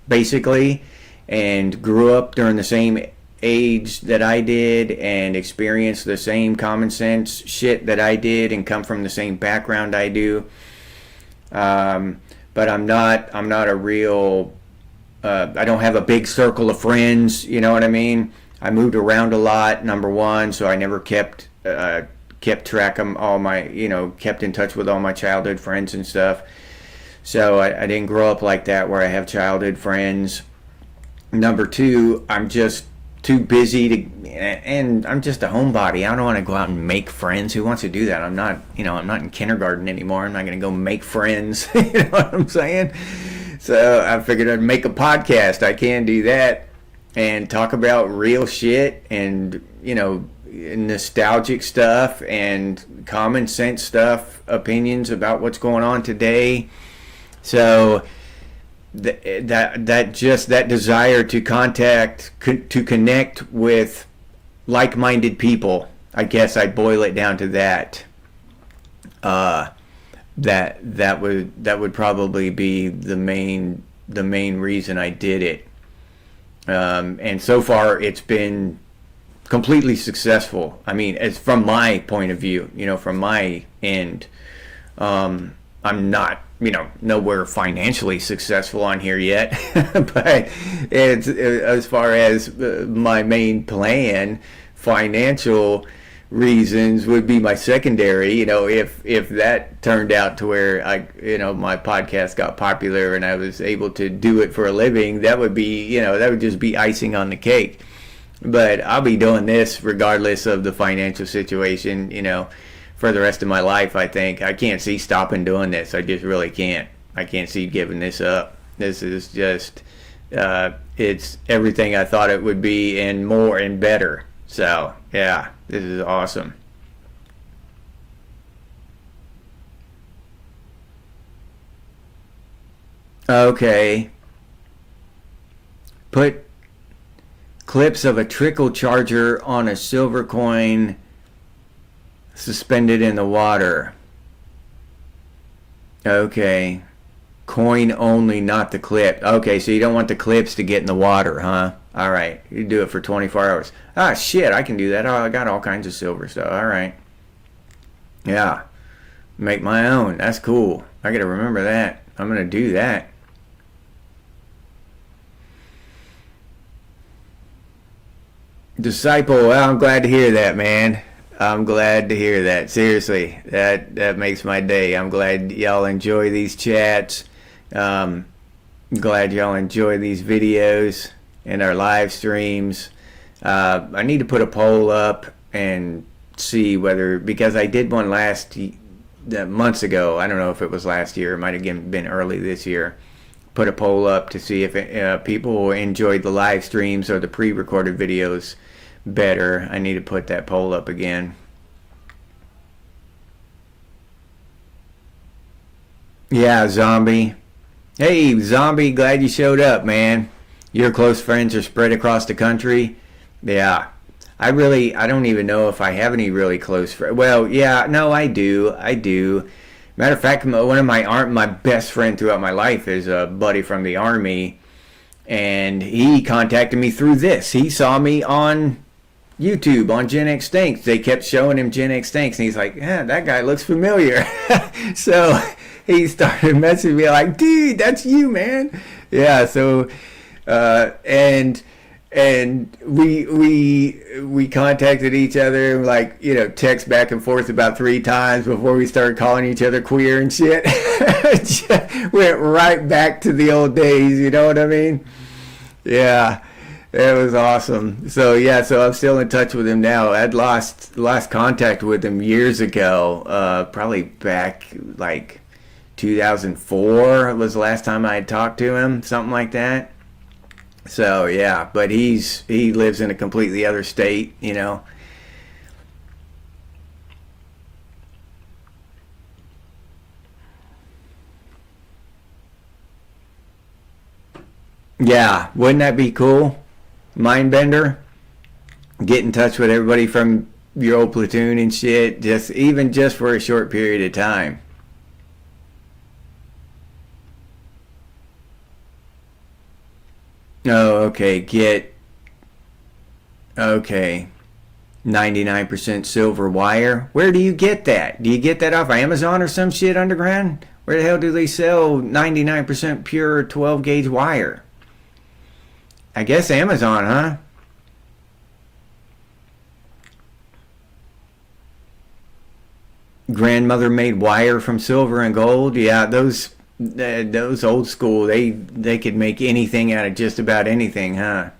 basically, and grew up during the same age that I did and experienced the same common sense shit that I did and come from the same background I do. But I'm not a real, I don't have a big circle of friends, you know what I mean? I moved around a lot, number one, so I never kept track of all my, kept in touch with all my childhood friends and stuff. So I didn't grow up like that where I have childhood friends. Number two, I'm just too busy and I'm just a homebody. I don't want to go out and make friends. Who wants to do that? I'm not in kindergarten anymore. I'm not going to go make friends. You know what I'm saying? So I figured I'd make a podcast. I can do that and talk about real shit and, nostalgic stuff and common sense stuff, opinions about what's going on today. So that desire to connect with like-minded people, I guess I'd boil it down to that. That would probably be the main reason I did it. And so far it's been completely successful. I mean, as from my point of view, from my end, I'm not, nowhere financially successful on here yet, but it's as far as my main plan, financial reasons would be my secondary. If that turned out to where my podcast got popular and I was able to do it for a living, that would be, that would just be icing on the cake. But I'll be doing this regardless of the financial situation, for the rest of my life. I think I can't see stopping doing this. I just really can't. I can't see giving this up. This is just, it's everything I thought it would be and more and better. So, yeah, this is awesome. Okay. Put clips of a trickle charger on a silver coin suspended in the water. Okay. Coin only, not the clip. Okay, so you don't want the clips to get in the water, huh? Alright, you do it for 24 hours. Ah, shit, I can do that. Oh, I got all kinds of silver stuff. Alright. Yeah. Make my own. That's cool. I gotta remember that. I'm gonna do that. Disciple, well, I'm glad to hear that, man. I'm glad to hear that. Seriously, that makes my day. I'm glad y'all enjoy these chats. Glad y'all enjoy these videos and our live streams. I need to put a poll up and see whether, because I did one months ago. I don't know if it was last year. It might have been early this year. Put a poll up to see if people enjoyed the live streams or the pre-recorded videos better. I need to put that poll up again. Yeah, Zombie. Hey, Zombie, glad you showed up, man. Your close friends are spread across the country. Yeah. I don't even know if I have any really close friends. Well, yeah, no, I do. Matter of fact, one of my best friend throughout my life is a buddy from the Army, and he contacted me through this. He saw me on YouTube on Gen X Stinks. They kept showing him Gen X Stinks, and he's like, yeah, that guy looks familiar. So he started messaging me like, dude, that's you, man. Yeah, so and we contacted each other, like, text back and forth about 3 times before we started calling each other queer and shit. Went right back to the old days, you know what I mean? Yeah, it was awesome. So yeah, so I'm still in touch with him now. I'd lost contact with him years ago, probably back like 2004 was the last time I had talked to him, something like that. So yeah, but he lives in a completely other state, Yeah, wouldn't that be cool? Mindbender? Get in touch with everybody from your old platoon and shit, just for a short period of time. Oh, okay. Okay. 99% silver wire. Where do you get that? Do you get that off Amazon or some shit underground? Where the hell do they sell 99% pure 12 gauge wire? I guess Amazon, huh? Grandmother made wire from silver and gold. Yeah, those old school. They could make anything out of just about anything, huh?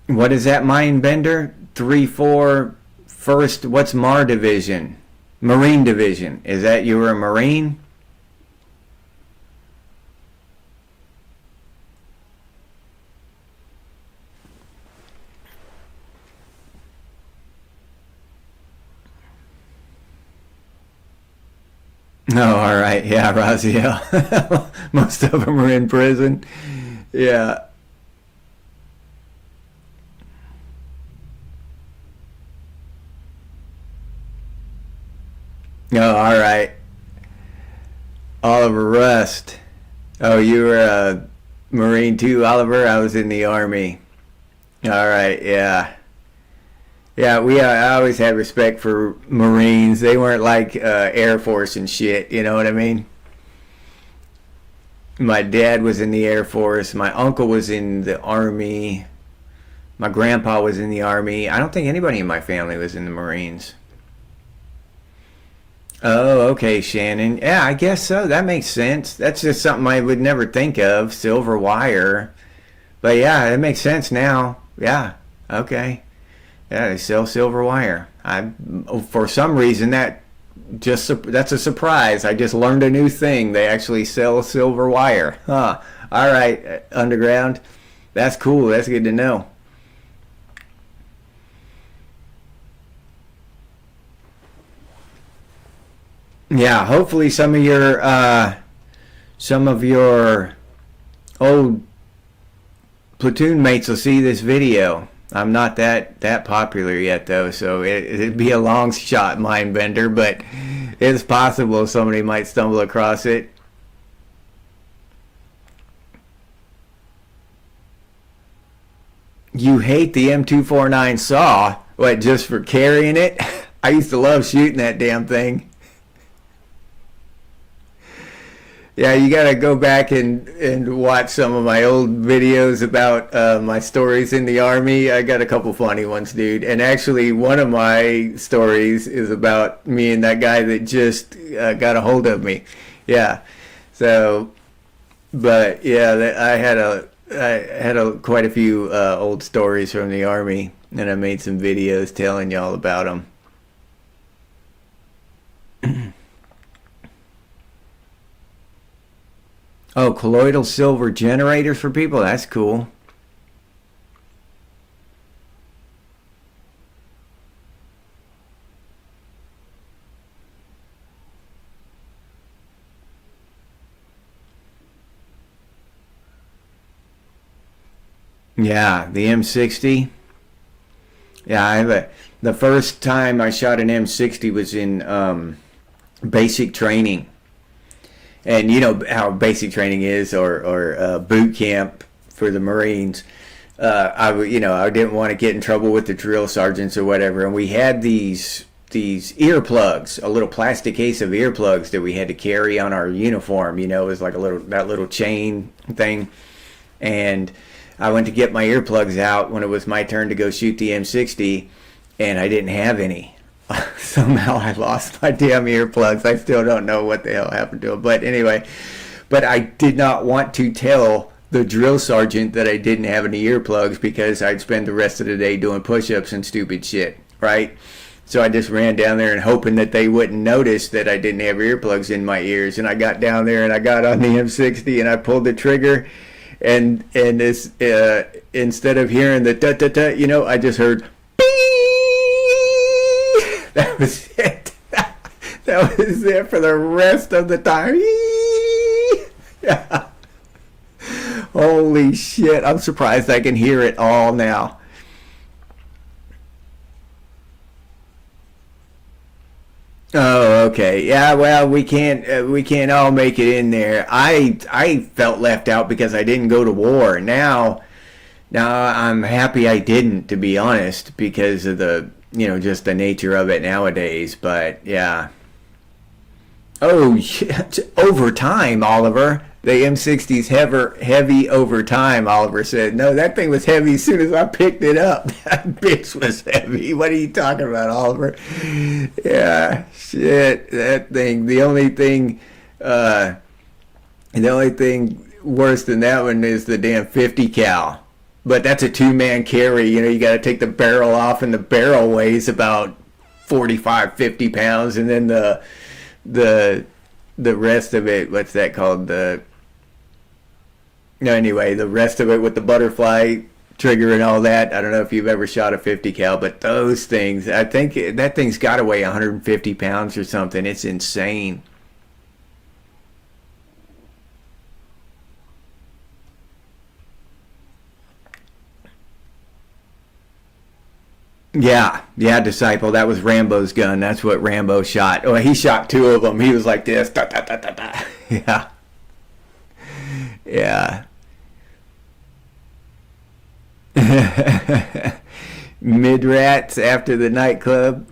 What is that, Mind Bender? 3-4 first. What's Mar Division? Marine Division. Is that you were a Marine? Oh, all right. Yeah, Raziel. Most of them are in prison. Yeah. Oh, all right. Oliver Rust. Oh, you were a Marine too, Oliver? I was in the Army. All right. Yeah. Yeah, I always had respect for Marines. They weren't like Air Force and shit. You know what I mean? My dad was in the Air Force. My uncle was in the Army. My grandpa was in the Army. I don't think anybody in my family was in the Marines. Oh, okay, Shannon. Yeah, I guess so. That makes sense. That's just something I would never think of. Silver wire. But yeah, it makes sense now. Yeah. Okay. Yeah, they sell silver wire. For some reason, that's a surprise. I just learned a new thing. They actually sell silver wire. Huh. All right, underground. That's cool. That's good to know. Yeah, hopefully some of your old platoon mates will see this video. I'm not that popular yet though, so it'd be a long shot, mind bender, but it's possible somebody might stumble across it. You hate the M249 saw? What, just for carrying it? I used to love shooting that damn thing. Yeah, you gotta go back and watch some of my old videos about my stories in the army. I got a couple funny ones, dude. And actually, one of my stories is about me and that guy that just got a hold of me. Yeah. So, but yeah, I had quite a few old stories from the army, and I made some videos telling y'all about them. Oh, colloidal silver generators for people? That's cool. Yeah, the M60. Yeah, the first time I shot an M60 was in basic training. And you know how basic training is, or boot camp for the Marines. I didn't want to get in trouble with the drill sergeants or whatever, and we had these earplugs, a little plastic case of earplugs that we had to carry on our uniform. You know, it was like a little chain thing, and I went to get my earplugs out when it was my turn to go shoot the M60, and I didn't have any. Somehow I lost my damn earplugs. I still don't know what the hell happened to them. But anyway, I did not want to tell the drill sergeant that I didn't have any earplugs because I'd spend the rest of the day doing push-ups and stupid shit, right? So I just ran down there and hoping that they wouldn't notice that I didn't have earplugs in my ears. And I got down there and I got on the M60 and I pulled the trigger, and this instead of hearing the da da da, I just heard that was it. That was it for the rest of the time. Yeah. Holy shit. I'm surprised I can hear it all now. Oh, okay. Yeah, well, we can't all make it in there. I felt left out because I didn't go to war. Now I'm happy I didn't, to be honest, because of just the nature of it nowadays. But yeah. Oh, shit. Over time, Oliver. The M60's heavy over time, Oliver said. No, that thing was heavy as soon as I picked it up. That bitch was heavy. What are you talking about, Oliver? Yeah, shit. That thing. The only thing worse than that one is the damn 50 cal. But that's a two-man carry. You got to take the barrel off, and the barrel weighs about 45, 50 pounds, and then the the rest of it, what's that called? No, anyway, the rest of it with the butterfly trigger and all that. I don't know if you've ever shot a 50 cal, but those things, I think that thing's got to weigh 150 pounds or something. It's insane. Yeah, Disciple. That was Rambo's gun. That's what Rambo shot. Oh, he shot two of them. He was like this. Da, da, da, da, da. Yeah, yeah. Mid rats after the nightclub.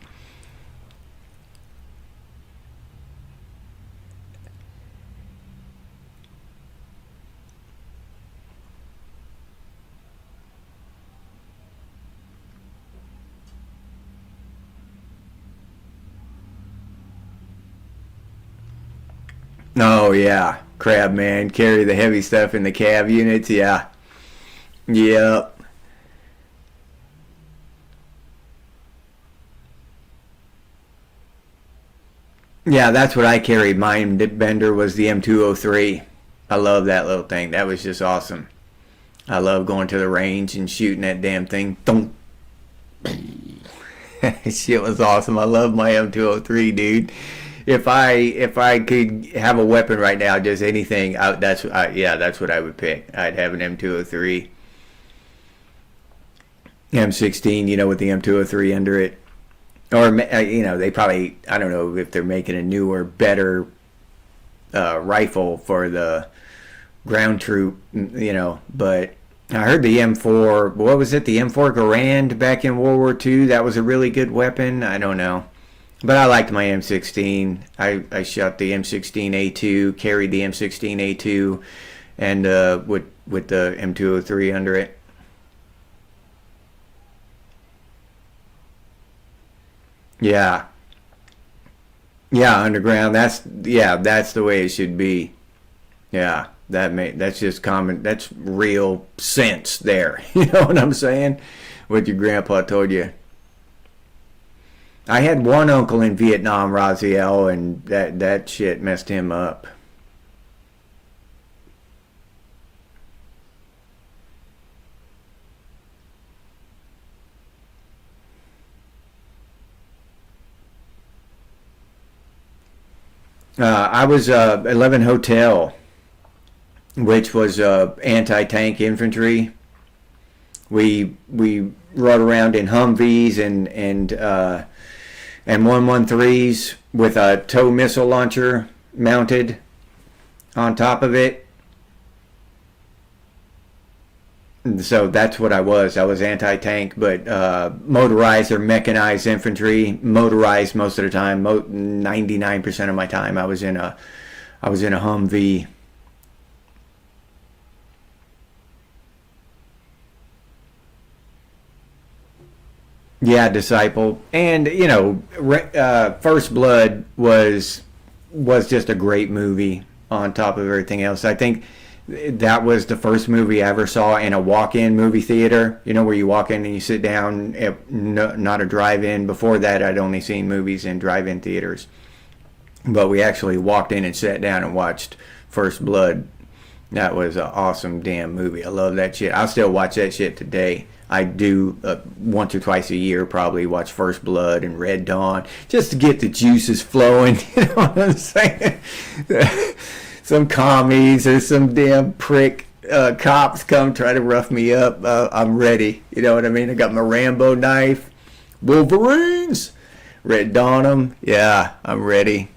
Oh yeah, crab man. Carry the heavy stuff in the cab units. Yeah, yep. Yeah, that's what I carried. Mine bender was the M203. I love that little thing. That was just awesome. I love going to the range and shooting that damn thing. Don't. Shit was awesome. I love my M203, dude. If I could have a weapon right now, just anything, that's what I would pick. I'd have an M203, M16, with the M203 under it, or they probably, I don't know if they're making a newer, better rifle for the ground troop, but I heard the M4, what was it, the M4 Garand back in World War II, that was a really good weapon. I don't know. But I liked my M16. I shot the M16A2, carried the M16A2, and with the M203 under it. Yeah, yeah, underground. That's the way it should be. Yeah, that's just common. That's real sense there. You know what I'm saying? What your grandpa told you. I had one uncle in Vietnam, Raziel, and that shit messed him up. I was 11 Hotel, which was anti-tank infantry. We rode around in Humvees and 113s with a tow missile launcher mounted on top of it. And so that's what I was. I was anti-tank, but motorized or mechanized infantry. Motorized most of the time. 99% of my time, I was in a Humvee. Yeah, Disciple, and First Blood was just a great movie. On top of everything else, I think that was the first movie I ever saw in a walk-in movie theater. Where you walk in and you sit down. No, not a drive-in. Before that, I'd only seen movies in drive-in theaters, but we actually walked in and sat down and watched First Blood. That was an awesome damn movie. I love that shit. I still watch that shit today. I do once or twice a year probably watch First Blood and Red Dawn just to get the juices flowing. You know what I'm saying? Some commies or some damn prick cops come try to rough me up. I'm ready. You know what I mean? I got my Rambo knife. Wolverines. Red Dawn 'em? Yeah, I'm ready.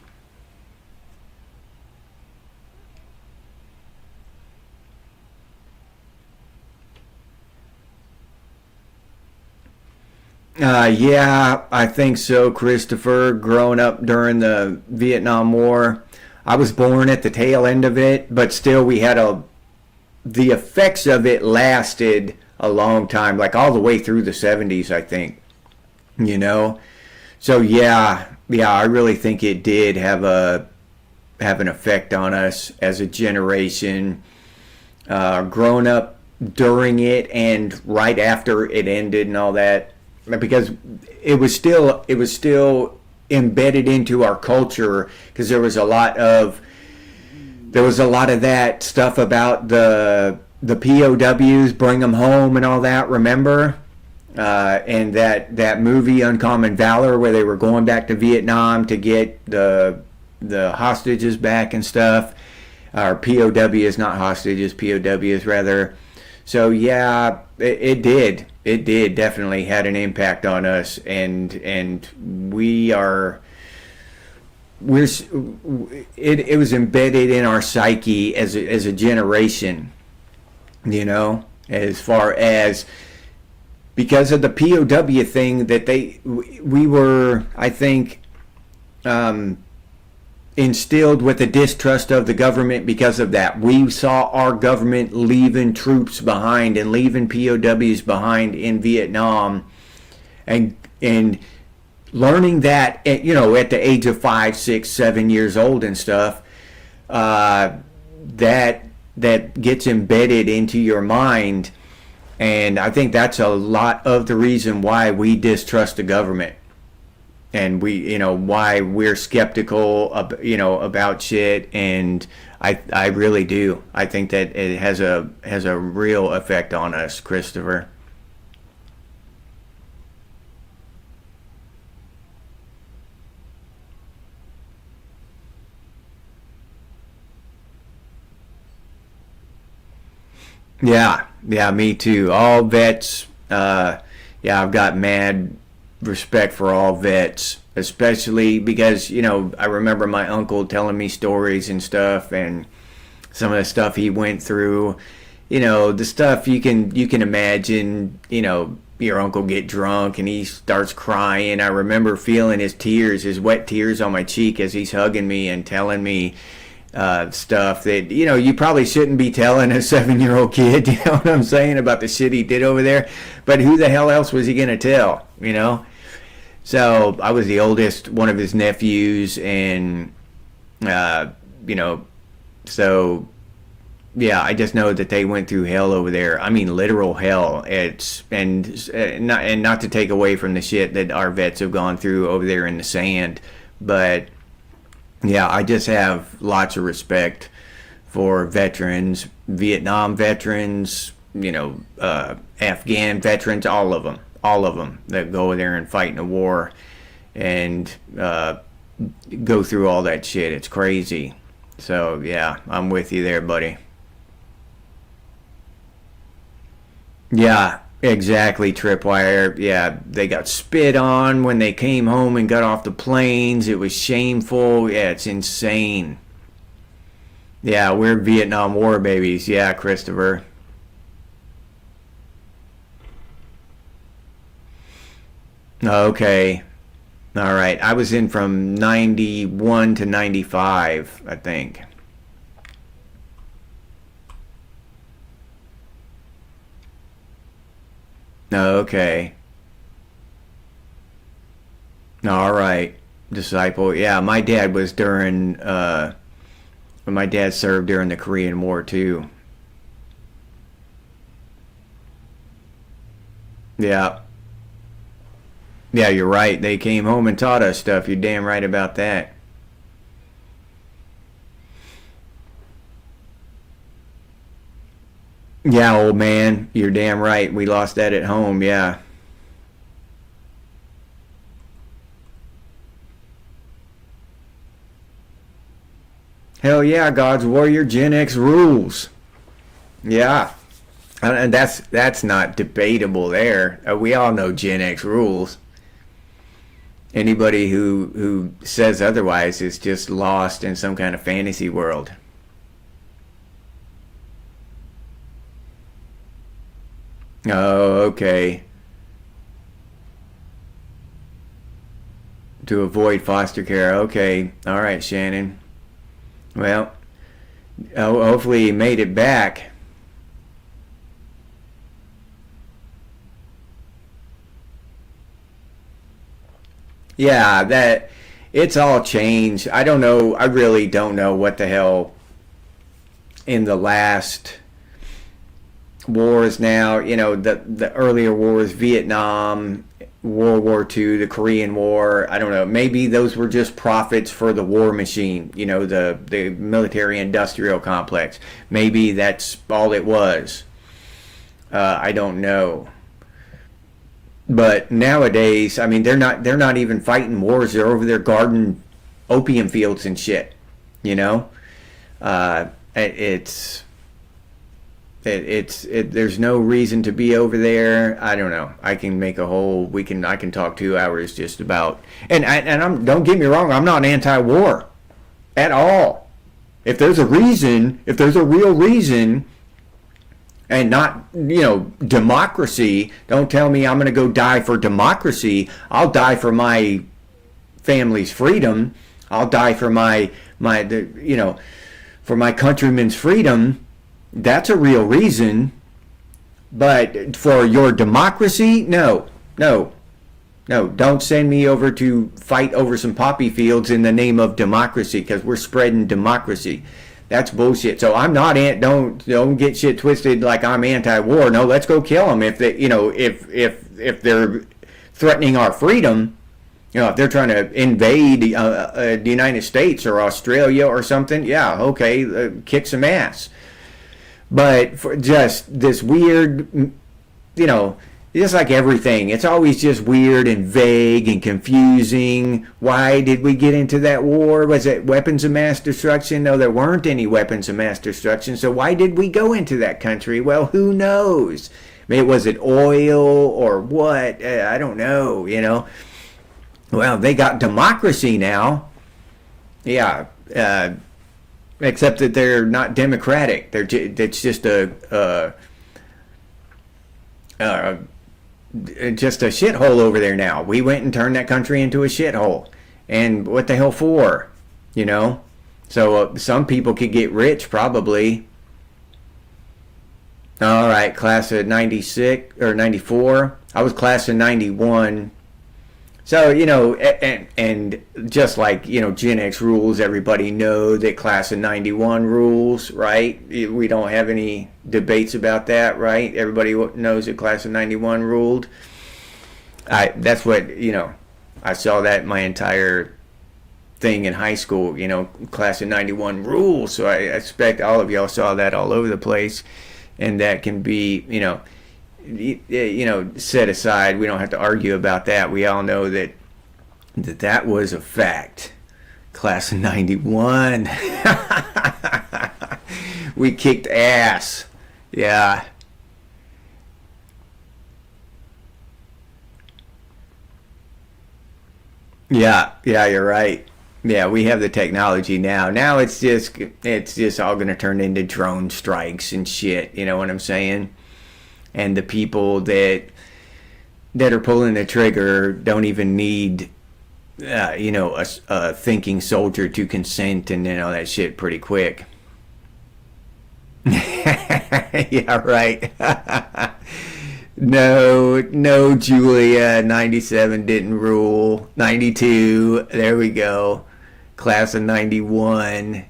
Yeah, I think so, Christopher. Growing up during the Vietnam War, I was born at the tail end of it, but still, the effects of it lasted a long time, like all the way through the 70s, I think. You know, so yeah, I really think it did have an effect on us as a generation. Growing up during it and right after it ended and all that, because it was still embedded into our culture, because there was a lot of that stuff about the POWs, bring them home and all that. Remember, and that movie Uncommon Valor, where they were going back to Vietnam to get the hostages back and stuff, or POWs, not hostages, POWs rather. So yeah, it did definitely had an impact on us, and we're it was embedded in our psyche as a generation, as far as, because of the POW thing, that we were, I think, instilled with a distrust of the government. Because of that, we saw our government leaving troops behind and leaving POWs behind in Vietnam, and learning that at the age of 5, 6, 7 years old and stuff, that gets embedded into your mind. And I think that's a lot of the reason why we distrust the government, and why we're skeptical about shit. And I really do. I think that it has a real effect on us, Christopher. Yeah, me too. All vets. Yeah, I've got mad respect for all vets, especially because I remember my uncle telling me stories and stuff, and some of the stuff he went through. The stuff you can imagine. Your uncle get drunk and he starts crying. I remember feeling his tears, his wet tears on my cheek as he's hugging me and telling me stuff that you probably shouldn't be telling a 7-year-old kid. You know what I'm saying, about the shit he did over there. But who the hell else was he gonna tell? So I was the oldest, one of his nephews, and uh, you know, so yeah, I just know that they went through hell over there. I mean, literal hell. It's and not to take away from the shit that our vets have gone through over there in the sand, but yeah, I just have lots of respect for veterans, Vietnam veterans, Afghan veterans, all of them that go there and fight in a war and go through all that shit. It's crazy. So yeah, I'm with you there, buddy. Yeah, exactly, Tripwire. Yeah, they got spit on when they came home and got off the planes. It was shameful. Yeah, it's insane. Yeah, we're Vietnam War babies. Yeah, Christopher. Okay. All right. I was in from 91 to 95, I think. Okay. All right. Disciple. Yeah, my dad served during the Korean War too. Yeah. Yeah, you're right. They came home and taught us stuff. You're damn right about that. Yeah, old man. You're damn right. We lost that at home. Yeah. Hell yeah, God's Warrior Gen X rules. Yeah. And that's not debatable there. We all know Gen X rules. Anybody who says otherwise is just lost in some kind of fantasy world. Oh, okay. To avoid foster care. Okay. All right, Shannon. Well, hopefully you made it back. Yeah, that it's all changed. I don't know. I really don't know what the hell in the last wars now, the earlier wars, Vietnam, World War II, the Korean War. I don't know. Maybe those were just profits for the war machine, the military industrial complex. Maybe that's all it was. I don't know. But nowadays, I mean, they're not even fighting wars. They're over there guarding opium fields and shit. You know, it's there's no reason to be over there. I don't know. I can make a whole I can talk 2 hours just about, and don't get me wrong, I'm not anti-war at all. If there's a real reason, and not, democracy, don't tell me I'm going to go die for democracy. I'll die for my family's freedom. I'll die for for my countrymen's freedom. That's a real reason. But for your democracy, no. Don't send me over to fight over some poppy fields in the name of democracy, because we're spreading democracy. That's bullshit. So I'm not don't get shit twisted like I'm anti-war. No, let's go kill them if they, if they're threatening our freedom. If they're trying to invade the United States or Australia or something, yeah, okay, kick some ass. But for just this weird, just like everything, it's always just weird and vague and confusing. Why did we get into that war? Was it weapons of mass destruction? No, there weren't any weapons of mass destruction. So why did we go into that country? Well, who knows? Was it oil or what? I don't know, Well, they got democracy now. Yeah, except that they're not democratic. It's just just a shithole over there now. We went and turned that country into a shithole. And what the hell for? So some people could get rich probably. All right, class of 96 or 94. I was class of 91. So, and just like, Gen X rules, everybody know that class of 91 rules, right? We don't have any debates about that, right? Everybody knows that class of 91 ruled. That's what, I saw that my entire thing in high school, class of 91 rules. So I expect all of y'all saw that all over the place. And that can be, set aside. We don't have to argue about that. We all know that was a fact. Class of 91. We kicked ass. Yeah. Yeah, you're right. Yeah, we have the technology now. Now it's just all going to turn into drone strikes and shit, you know what I'm saying? And the people that are pulling the trigger don't even need a thinking soldier to consent and that shit pretty quick. Yeah, right. No, Julia, 97 didn't rule. 92, there we go. Class of 91.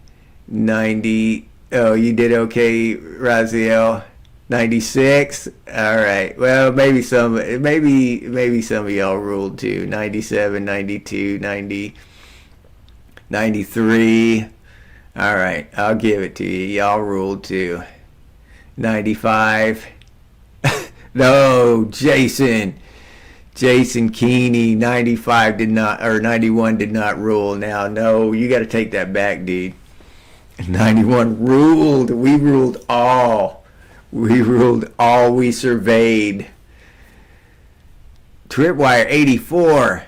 90, oh, you did okay, Raziel. 96, all right. Well, maybe some of y'all ruled too. 97, 92, 90, 93. All right, I'll give it to you. Y'all ruled too. 95. No, Jason Keeney, 95 did not, or 91 did not rule. Now, no, you got to take that back, dude. 91 ruled. We ruled all. We surveyed. Tripwire 84.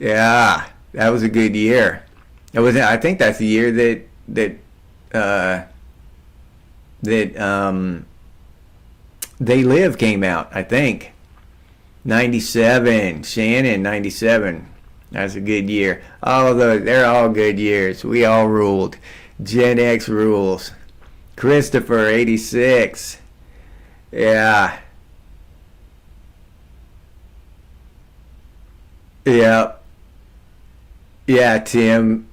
Yeah, that was a good year. It was. I think that's the year uh, that They Live came out. I think 97. Shannon 97. That's a good year. All those, they're all good years. We all ruled. Gen X rules. Christopher 86. Yeah. Yeah. Yeah, Tim.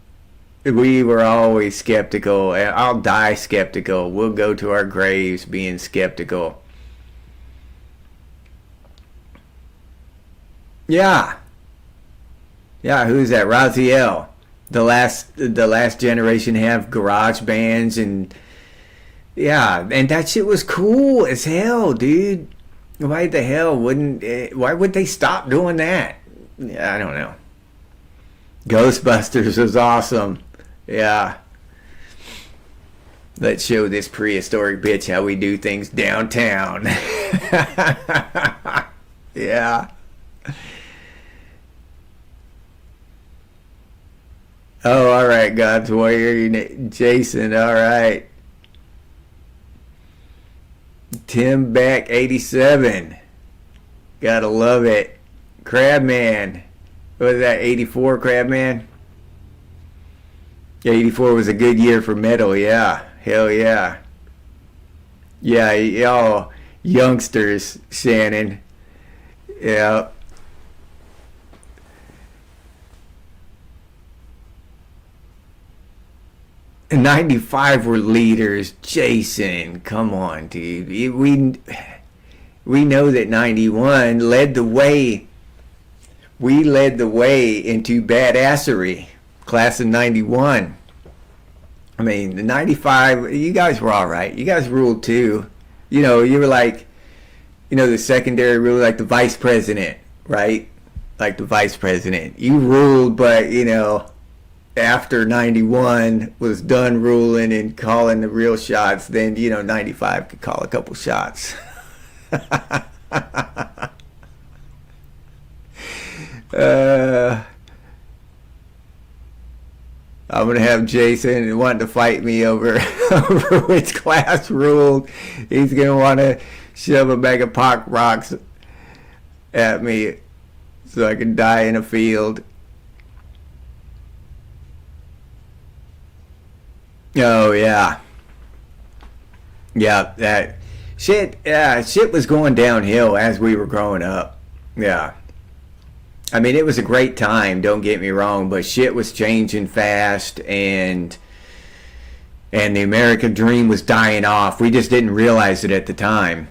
We were always skeptical. I'll die skeptical. We'll go to our graves being skeptical. Yeah. Yeah, who's that? Raziel. The last generation have garage bands, and yeah, and that shit was cool as hell, dude. Why the hell why would they stop doing that? Yeah, I don't know. Ghostbusters was awesome. Yeah. Let's show this prehistoric bitch how we do things downtown. Yeah. Oh, all right, God's Warrior, Jason. All right, Tim Beck, 87. Gotta love it. Crabman. What was that? 84, Crabman. Yeah, 84 was a good year for metal. Yeah, hell yeah. Yeah, y'all youngsters, Shannon. Yeah. 95 were leaders. Jason, come on, dude. We know that 91 led the way. We led the way into badassery. Class of 91. I mean, the 95, you guys were all right. You guys ruled too. You were like, the secondary rule, like the vice president, right? Like the vice president. You ruled, but, after 91 was done ruling and calling the real shots, then 95 could call a couple shots. uh, I'm gonna have Jason wanting to fight me over over which class ruled. He's gonna want to shove a bag of pop rocks at me so I can die in a field. Oh yeah, yeah. That shit. Yeah, shit was going downhill as we were growing up. Yeah, I mean it was a great time. Don't get me wrong, but shit was changing fast, and the American dream was dying off. We just didn't realize it at the time.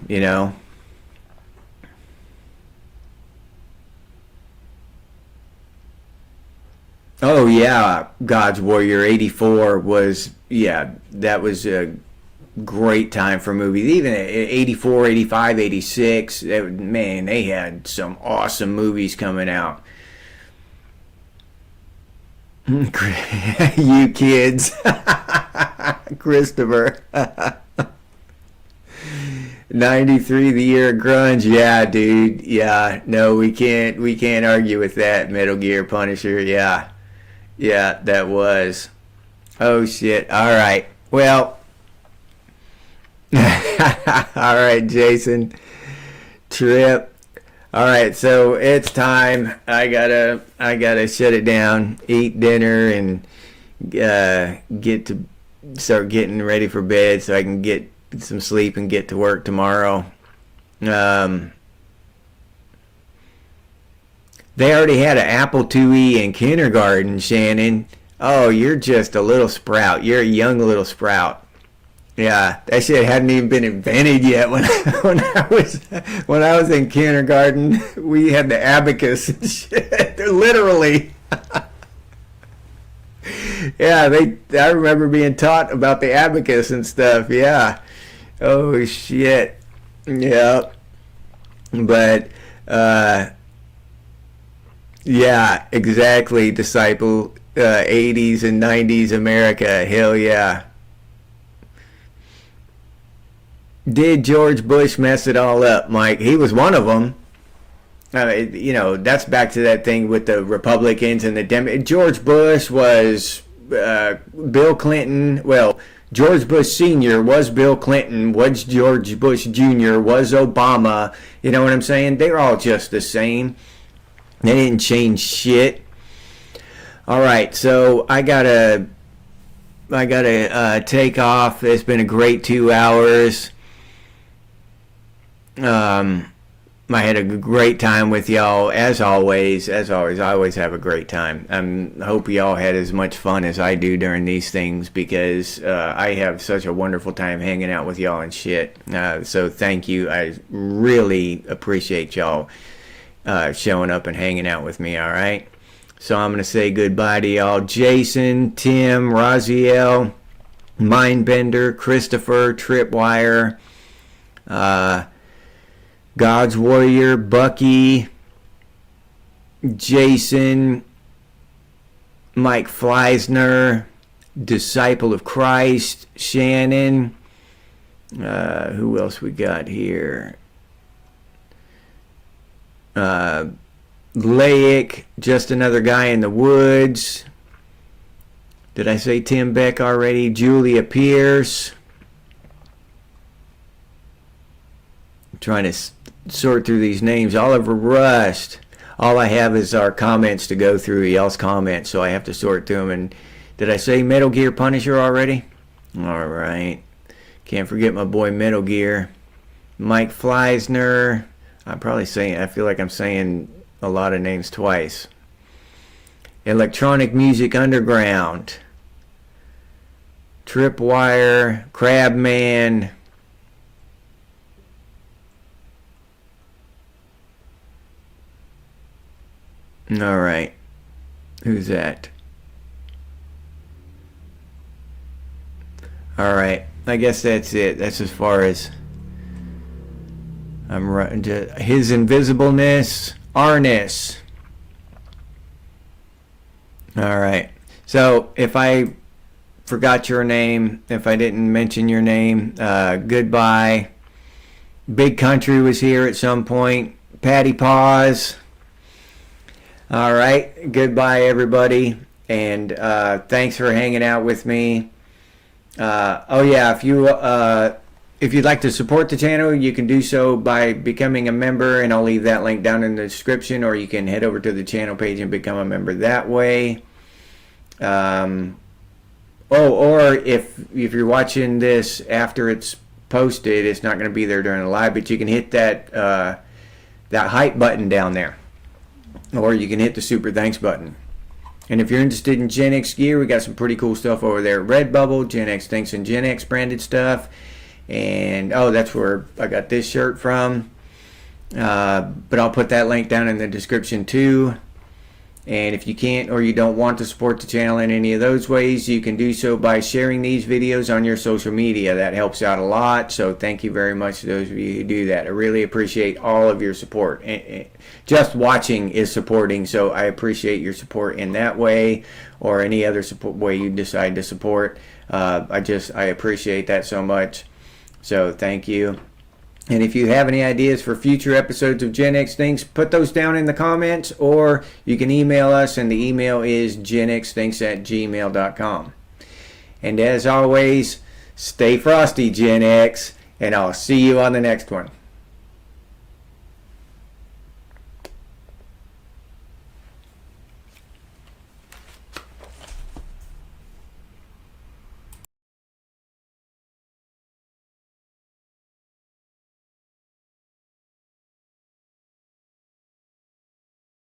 Oh yeah, God's Warrior 84 was, yeah, that was a great time for movies. Even 84, 85, 86, man, they had some awesome movies coming out. You kids. Christopher. 93, the year of grunge. Yeah, dude. Yeah, no, we can't argue with that. Metal Gear, Punisher. Yeah. Yeah, that was. Oh shit. All right. Well. All right, Jason. Trip. All right, so it's time. I gotta shut it down, eat dinner, and start getting ready for bed so I can get some sleep and get to work tomorrow. Um, they already had an Apple IIe in kindergarten, Shannon. Oh, you're just a little sprout. You're a young little sprout. Yeah, that shit hadn't even been invented yet when I was in kindergarten. We had the abacus and shit. Literally. Yeah, I remember being taught about the abacus and stuff. Yeah. Oh shit. Yeah. But yeah, exactly, disciple. 80s and 90s America. Hell yeah. Did George Bush mess it all up, Mike? He was one of them. You know, that's back to that thing with the Republicans and the George Bush was Bill Clinton. Well, George Bush Sr. was Bill Clinton, was George Bush Jr., was Obama. You know what I'm saying? They're all just the same. They didn't change shit. All right, so I gotta take off. It's been a great 2 hours. I had a great time with y'all, as always. I always have a great time. I hope y'all had as much fun as I do during these things, because I have such a wonderful time hanging out with y'all and shit. So thank you. I really appreciate y'all showing up and hanging out with me, all right? So I'm going to say goodbye to y'all. Jason, Tim, Raziel, Mindbender, Christopher, Tripwire, God's Warrior, Bucky, Jason, Mike Fleisner, Disciple of Christ, Shannon. Who else we got here? Laic, Just Another Guy in the Woods. Did I say Tim Beck already? Julia Pierce. I'm trying to sort through these names. Oliver Rust. All I have is our comments to go through, y'all's comments, so I have to sort through them. And did I say Metal Gear Punisher already? All right. Can't forget my boy Metal Gear. Mike Fleisner. I feel like I'm saying a lot of names twice. Electronic Music Underground. Tripwire. Crabman. All right. Who's that? All right. I guess that's it. That's as far as I'm right. His Invisibleness. Arnis. All right. So if I forgot your name, if I didn't mention your name, goodbye. Big Country was here at some point. Patty Paws. All right, goodbye everybody, and thanks for hanging out with me. Oh yeah, if you'd like to support the channel, you can do so by becoming a member, and I'll leave that link down in the description, or you can head over to the channel page and become a member that way. Or if you're watching this after it's posted, it's not going to be there during the live, but you can hit that hype button down there. Or you can hit the super thanks button. And if you're interested in Gen X gear, we got some pretty cool stuff over there at Redbubble, Gen X Thanks and Gen X branded stuff. And that's where I got this shirt from. But I'll put that link down in the description too. And if you can't or you don't want to support the channel in any of those ways, you can do so by sharing these videos on your social media. That helps out a lot. So thank you very much to those of you who do that. I really appreciate all of your support. Just watching is supporting, so I appreciate your support in that way, or any other support way you decide to support. I appreciate that so much. So thank you. And if you have any ideas for future episodes of Gen X Thinks, put those down in the comments, or you can email us, and the email is genxthinks@gmail.com. And as always, stay frosty, Gen X, and I'll see you on the next one.